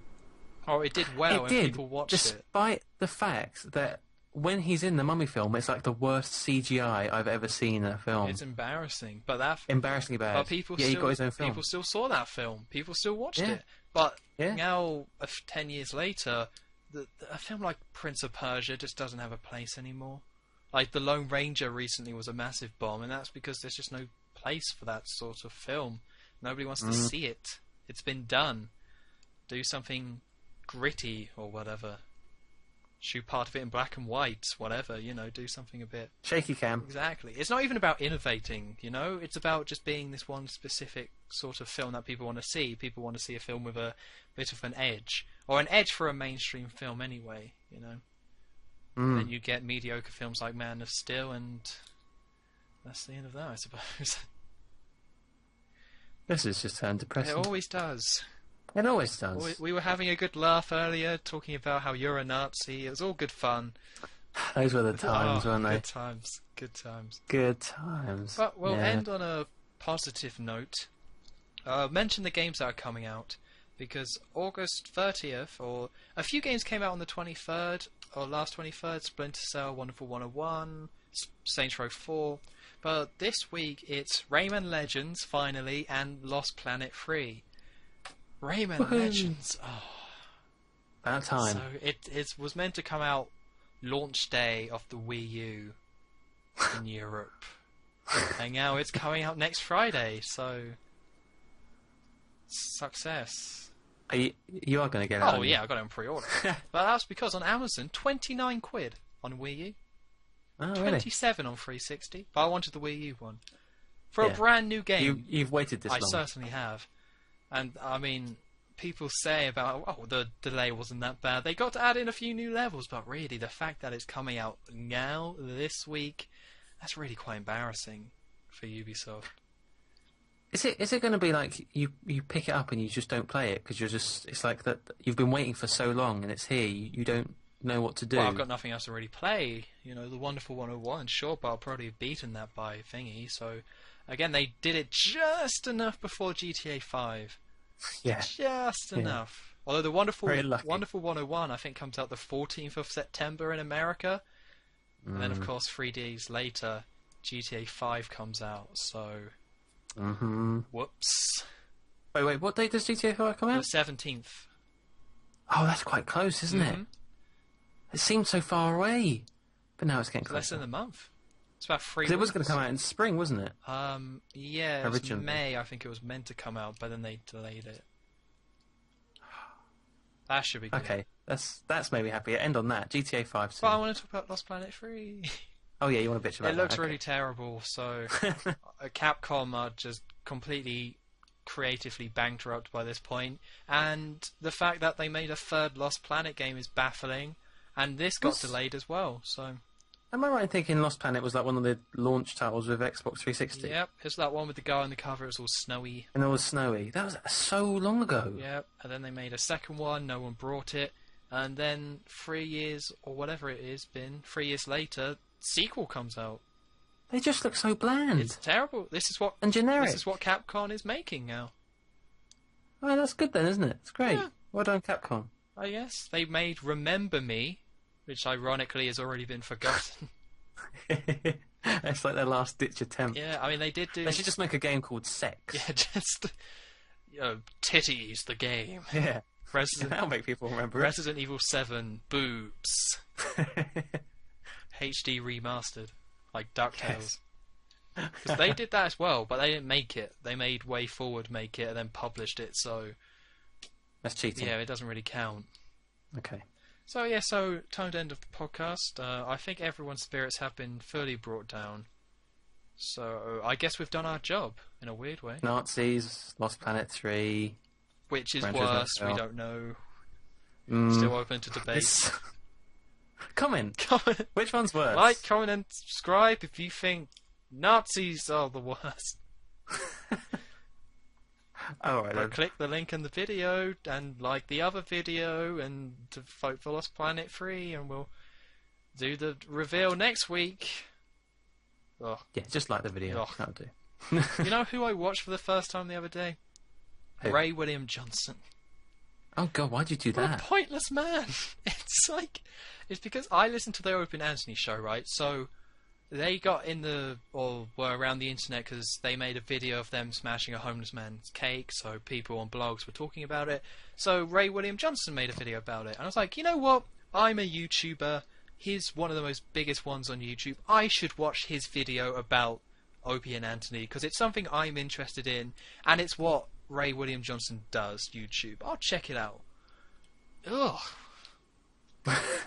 [SPEAKER 1] Or it did well, and people watched it.
[SPEAKER 2] Despite the fact that when he's in the Mummy film, it's like the worst CGI I've ever seen in a film.
[SPEAKER 1] It's embarrassing, but
[SPEAKER 2] embarrassingly bad.
[SPEAKER 1] But he got his own film. People still saw that film. People still watched it. But now, 10 years later, a film like Prince of Persia just doesn't have a place anymore. Like, The Lone Ranger recently was a massive bomb, and that's because there's just no place for that sort of film. Nobody wants to see it. It's been done. Do something gritty or whatever. Shoot part of it in black and white, whatever, do something a bit...
[SPEAKER 2] Shaky cam.
[SPEAKER 1] Exactly. It's not even about innovating, It's about just being this one specific sort of film that people want to see. People want to see a film with a bit of an edge. Or an edge for a mainstream film anyway, Then you get mediocre films like Man of Steel, and that's the end of that, I suppose.
[SPEAKER 2] This has just turned depressing.
[SPEAKER 1] It always does.
[SPEAKER 2] It always does.
[SPEAKER 1] We were having a good laugh earlier, talking about how you're a Nazi. It was all good fun.
[SPEAKER 2] Those were the times, weren't they?
[SPEAKER 1] Good times. Good times.
[SPEAKER 2] Good times.
[SPEAKER 1] But we'll end on a positive note. Mention the games that are coming out, because August 30th, or a few games came out on the 23rd, or last 23rd, Splinter Cell, Wonderful 101, Saints Row 4. But this week it's Rayman Legends, finally, and Lost Planet 3. Rayman Legends. Oh.
[SPEAKER 2] About time.
[SPEAKER 1] So it was meant to come out launch day of the Wii U in Europe. And now it's coming out next Friday, so... Success.
[SPEAKER 2] You are going to get it?
[SPEAKER 1] Oh, yeah, I got it on pre-order. But that's because on Amazon, 29 quid on Wii U.
[SPEAKER 2] Oh,
[SPEAKER 1] 27 on 360. But I wanted the Wii U one. For a brand new game.
[SPEAKER 2] You've waited this long.
[SPEAKER 1] I certainly have. And, I mean, people say about, the delay wasn't that bad. They got to add in a few new levels, but really, the fact that it's coming out now, this week, that's really quite embarrassing for Ubisoft.
[SPEAKER 2] Is it going to be like you pick it up and you just don't play it because it's like that you've been waiting for so long and it's here, you don't know what to do?
[SPEAKER 1] Well, I've got nothing else to really play. The Wonderful 101, sure, but I'll probably have beaten that by thingy. So, again, they did it just enough before GTA 5.
[SPEAKER 2] Yeah.
[SPEAKER 1] Just enough. Although the Wonderful 101, I think, comes out the 14th of September in America. And then, of course, 3 days later, GTA 5 comes out, so... Whoops.
[SPEAKER 2] Wait, what date does GTA 5 come out?
[SPEAKER 1] The 17th.
[SPEAKER 2] Oh, that's quite close, isn't it? It seemed so far away. But now it's getting closer.
[SPEAKER 1] Less than a month. It's about 3 weeks.
[SPEAKER 2] It was going to come out in spring, wasn't it?
[SPEAKER 1] Yeah, it was May, I think it was meant to come out, but then they delayed it. That should be good.
[SPEAKER 2] Okay, that's made me happy. End on that. GTA 5 soon.
[SPEAKER 1] But I want to talk about Lost Planet 3.
[SPEAKER 2] Oh yeah, you want to bitch about
[SPEAKER 1] it? It looks really terrible, so Capcom are just completely creatively bankrupt by this point, and the fact that they made a third Lost Planet game is baffling, and this got delayed as well, so...
[SPEAKER 2] Am I right in thinking Lost Planet was like one of the launch titles with Xbox 360?
[SPEAKER 1] Yep, it's that one with the guy on the cover, it was all snowy.
[SPEAKER 2] And it was snowy. That was so long ago.
[SPEAKER 1] Yep, and then they made a second one, no one brought it, and then 3 years, or whatever it is, 3 years later... sequel comes out.
[SPEAKER 2] They just look so bland.
[SPEAKER 1] It's terrible. This is what
[SPEAKER 2] and generic.
[SPEAKER 1] This is what Capcom is making now.
[SPEAKER 2] Oh, that's good then, isn't it? It's great. Yeah. Well done, Capcom.
[SPEAKER 1] Oh yes, they made Remember Me, which ironically has already been forgotten.
[SPEAKER 2] It's like their last ditch attempt.
[SPEAKER 1] Yeah, I mean they did do.
[SPEAKER 2] They should just make a game called Sex.
[SPEAKER 1] Yeah, just titties the game.
[SPEAKER 2] Yeah. That'll make people remember.
[SPEAKER 1] Resident Evil 7 boobs. HD remastered, like DuckTales. Because they did that as well, but they didn't make it. They made Way Forward make it and then published it, so...
[SPEAKER 2] That's cheating.
[SPEAKER 1] Yeah, it doesn't really count.
[SPEAKER 2] Okay.
[SPEAKER 1] So yeah, so time to end of the podcast. I think everyone's spirits have been fully brought down. So I guess we've done our job in a weird way.
[SPEAKER 2] Nazis, Lost Planet 3.
[SPEAKER 1] Which is
[SPEAKER 2] Gran Turismo
[SPEAKER 1] worse? We
[SPEAKER 2] fail.
[SPEAKER 1] don't know.
[SPEAKER 2] Mm,
[SPEAKER 1] Still open to debate.
[SPEAKER 2] Comment.
[SPEAKER 1] Comment,
[SPEAKER 2] Which one's worse?
[SPEAKER 1] like, comment, and subscribe if you think Nazis are the worst.
[SPEAKER 2] Alright
[SPEAKER 1] Or
[SPEAKER 2] then.
[SPEAKER 1] click the link in the video and like the other video and to vote for Lost Planet 3, and we'll do the reveal next week. Oh,
[SPEAKER 2] Yeah, just like the video.
[SPEAKER 1] Ugh.
[SPEAKER 2] That'll do.
[SPEAKER 1] you know who I watched for the first time the other day?
[SPEAKER 2] Who?
[SPEAKER 1] Ray William Johnson.
[SPEAKER 2] Oh god, why'd you do
[SPEAKER 1] What a
[SPEAKER 2] that?
[SPEAKER 1] pointless man. It's because I listened to the Open Anthony show, right? So they got were around the internet because they made a video of them smashing a homeless man's cake, so people on blogs were talking about it. So Ray William Johnson made a video about it, and I was like, you know what? I'm a YouTuber. He's one of the most biggest ones on YouTube. I should watch his video about Opie and Anthony because it's something I'm interested in, and it's what Ray William Johnson does. YouTube. I'll check it out. Ugh.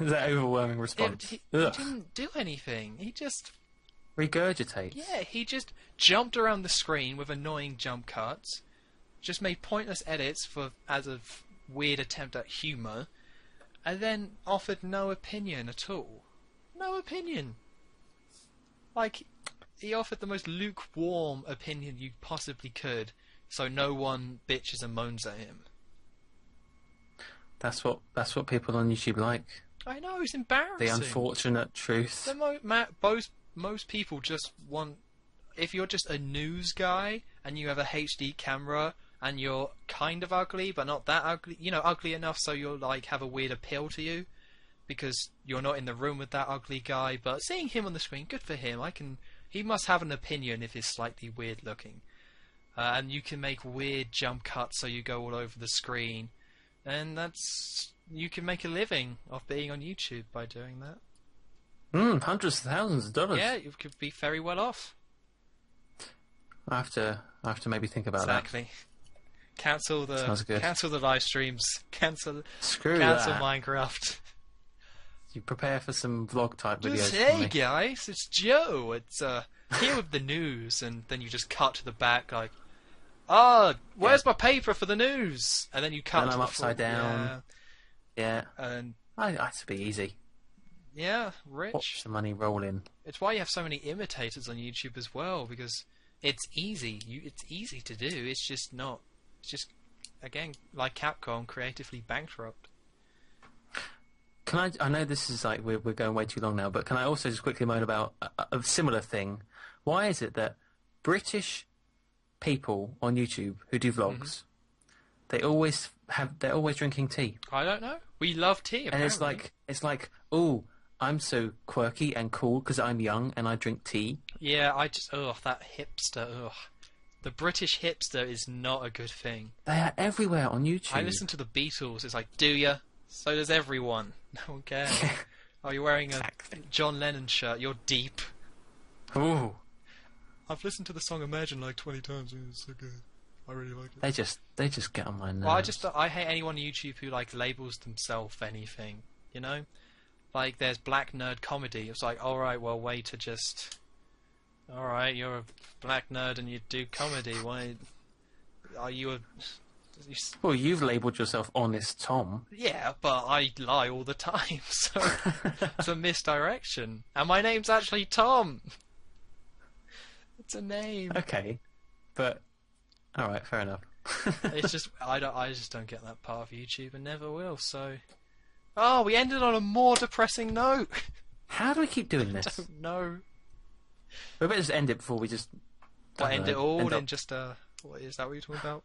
[SPEAKER 2] That overwhelming response.
[SPEAKER 1] He
[SPEAKER 2] Ugh.
[SPEAKER 1] didn't do anything. He just
[SPEAKER 2] Regurgitate.
[SPEAKER 1] he just jumped around the screen with annoying jump cuts, just made pointless edits as a weird attempt at humour, and then offered no opinion at all. No opinion. Like, he offered the most lukewarm opinion you possibly could, so no one bitches and moans at him.
[SPEAKER 2] That's what people on YouTube like.
[SPEAKER 1] I know, it's embarrassing.
[SPEAKER 2] The unfortunate truth.
[SPEAKER 1] Most people just want... If you're just a news guy and you have a HD camera and you're kind of ugly but not that ugly, ugly enough so you'll like have a weird appeal to you because you're not in the room with that ugly guy, but seeing him on the screen, good for him. He must have an opinion if he's slightly weird looking. And you can make weird jump cuts so you go all over the screen. And you can make a living off being on YouTube by doing that.
[SPEAKER 2] Hundreds of thousands of dollars.
[SPEAKER 1] Yeah, you could be very well off.
[SPEAKER 2] I have to maybe think about
[SPEAKER 1] Exactly. Cancel
[SPEAKER 2] Sounds good.
[SPEAKER 1] the live streams. Cancel
[SPEAKER 2] Screw
[SPEAKER 1] cancel
[SPEAKER 2] that.
[SPEAKER 1] Minecraft.
[SPEAKER 2] You prepare for some vlog type videos.
[SPEAKER 1] Just
[SPEAKER 2] from
[SPEAKER 1] hey
[SPEAKER 2] me.
[SPEAKER 1] guys, it's Joe. It's here with the news, and then you just cut to the back like, where's my paper for the news? And then you cut.
[SPEAKER 2] And
[SPEAKER 1] to
[SPEAKER 2] I'm
[SPEAKER 1] the
[SPEAKER 2] upside down. Yeah.
[SPEAKER 1] And
[SPEAKER 2] It's a bit easy.
[SPEAKER 1] yeah, rich.
[SPEAKER 2] Watch the money roll in.
[SPEAKER 1] It's why you have so many imitators on YouTube as well, because it's easy. It's easy to do. It's just not. It's just, again, like Capcom, creatively bankrupt.
[SPEAKER 2] I know this is like we're going way too long now, but can I also just quickly moan about a similar thing? Why is it that British people on YouTube who do vlogs, they're always drinking tea?
[SPEAKER 1] I don't know. We love tea, apparently.
[SPEAKER 2] And it's like, oh, I'm so quirky and cool because I'm young and I drink tea.
[SPEAKER 1] Yeah, that hipster, The British hipster is not a good thing.
[SPEAKER 2] They are everywhere on YouTube.
[SPEAKER 1] I listen to the Beatles, it's like, do ya? So does everyone. No one cares. Oh, you're wearing a John Lennon shirt, you're deep.
[SPEAKER 2] Ooh.
[SPEAKER 1] I've listened to the song Imagine like 20 times, and it's so good. I really like it.
[SPEAKER 2] They just get on my nerves.
[SPEAKER 1] Well, I hate anyone on YouTube who like labels themselves anything, you know? Like, there's black nerd comedy. It's like, alright, well, way to just... Alright, you're a black nerd and you do comedy. Why... Are you a...
[SPEAKER 2] Well, you've labelled yourself Honest Tom.
[SPEAKER 1] Yeah, but I lie all the time, so it's a misdirection. And my name's actually Tom. It's a name.
[SPEAKER 2] Okay, but all right, fair enough.
[SPEAKER 1] It's just I just don't get that part of YouTube and never will. So, oh, we ended on a more depressing note.
[SPEAKER 2] How do we keep doing this?
[SPEAKER 1] I don't know.
[SPEAKER 2] We better just end it before we just.
[SPEAKER 1] End it all in just what is that? What you're talking about?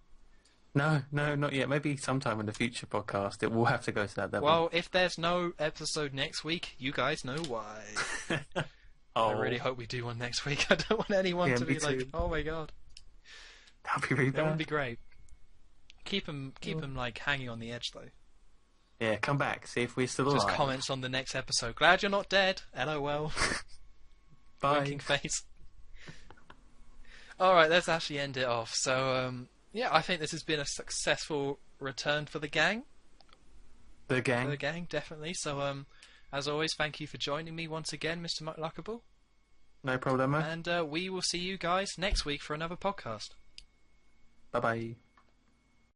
[SPEAKER 2] No, not yet. Maybe sometime in the future podcast it will have to go to that level.
[SPEAKER 1] Well, if there's no episode next week, you guys know why.
[SPEAKER 2] Oh.
[SPEAKER 1] I really hope we do one next week. I don't want anyone to be like, "Oh my god."
[SPEAKER 2] That'd be really
[SPEAKER 1] That would
[SPEAKER 2] bad.
[SPEAKER 1] be great. Keep them like hanging on the edge though.
[SPEAKER 2] Yeah, come back. See if we're still
[SPEAKER 1] Just
[SPEAKER 2] alive.
[SPEAKER 1] comments on the next episode. Glad you're not dead. LOL.
[SPEAKER 2] Bye.
[SPEAKER 1] Winking face. Alright, let's actually end it off. So, yeah, I think this has been a successful return for the gang.
[SPEAKER 2] The gang.
[SPEAKER 1] The gang, definitely. So, as always, thank you for joining me once again, Mr. McLuckable.
[SPEAKER 2] No problemo.
[SPEAKER 1] And we will see you guys next week for another podcast.
[SPEAKER 2] Bye-bye.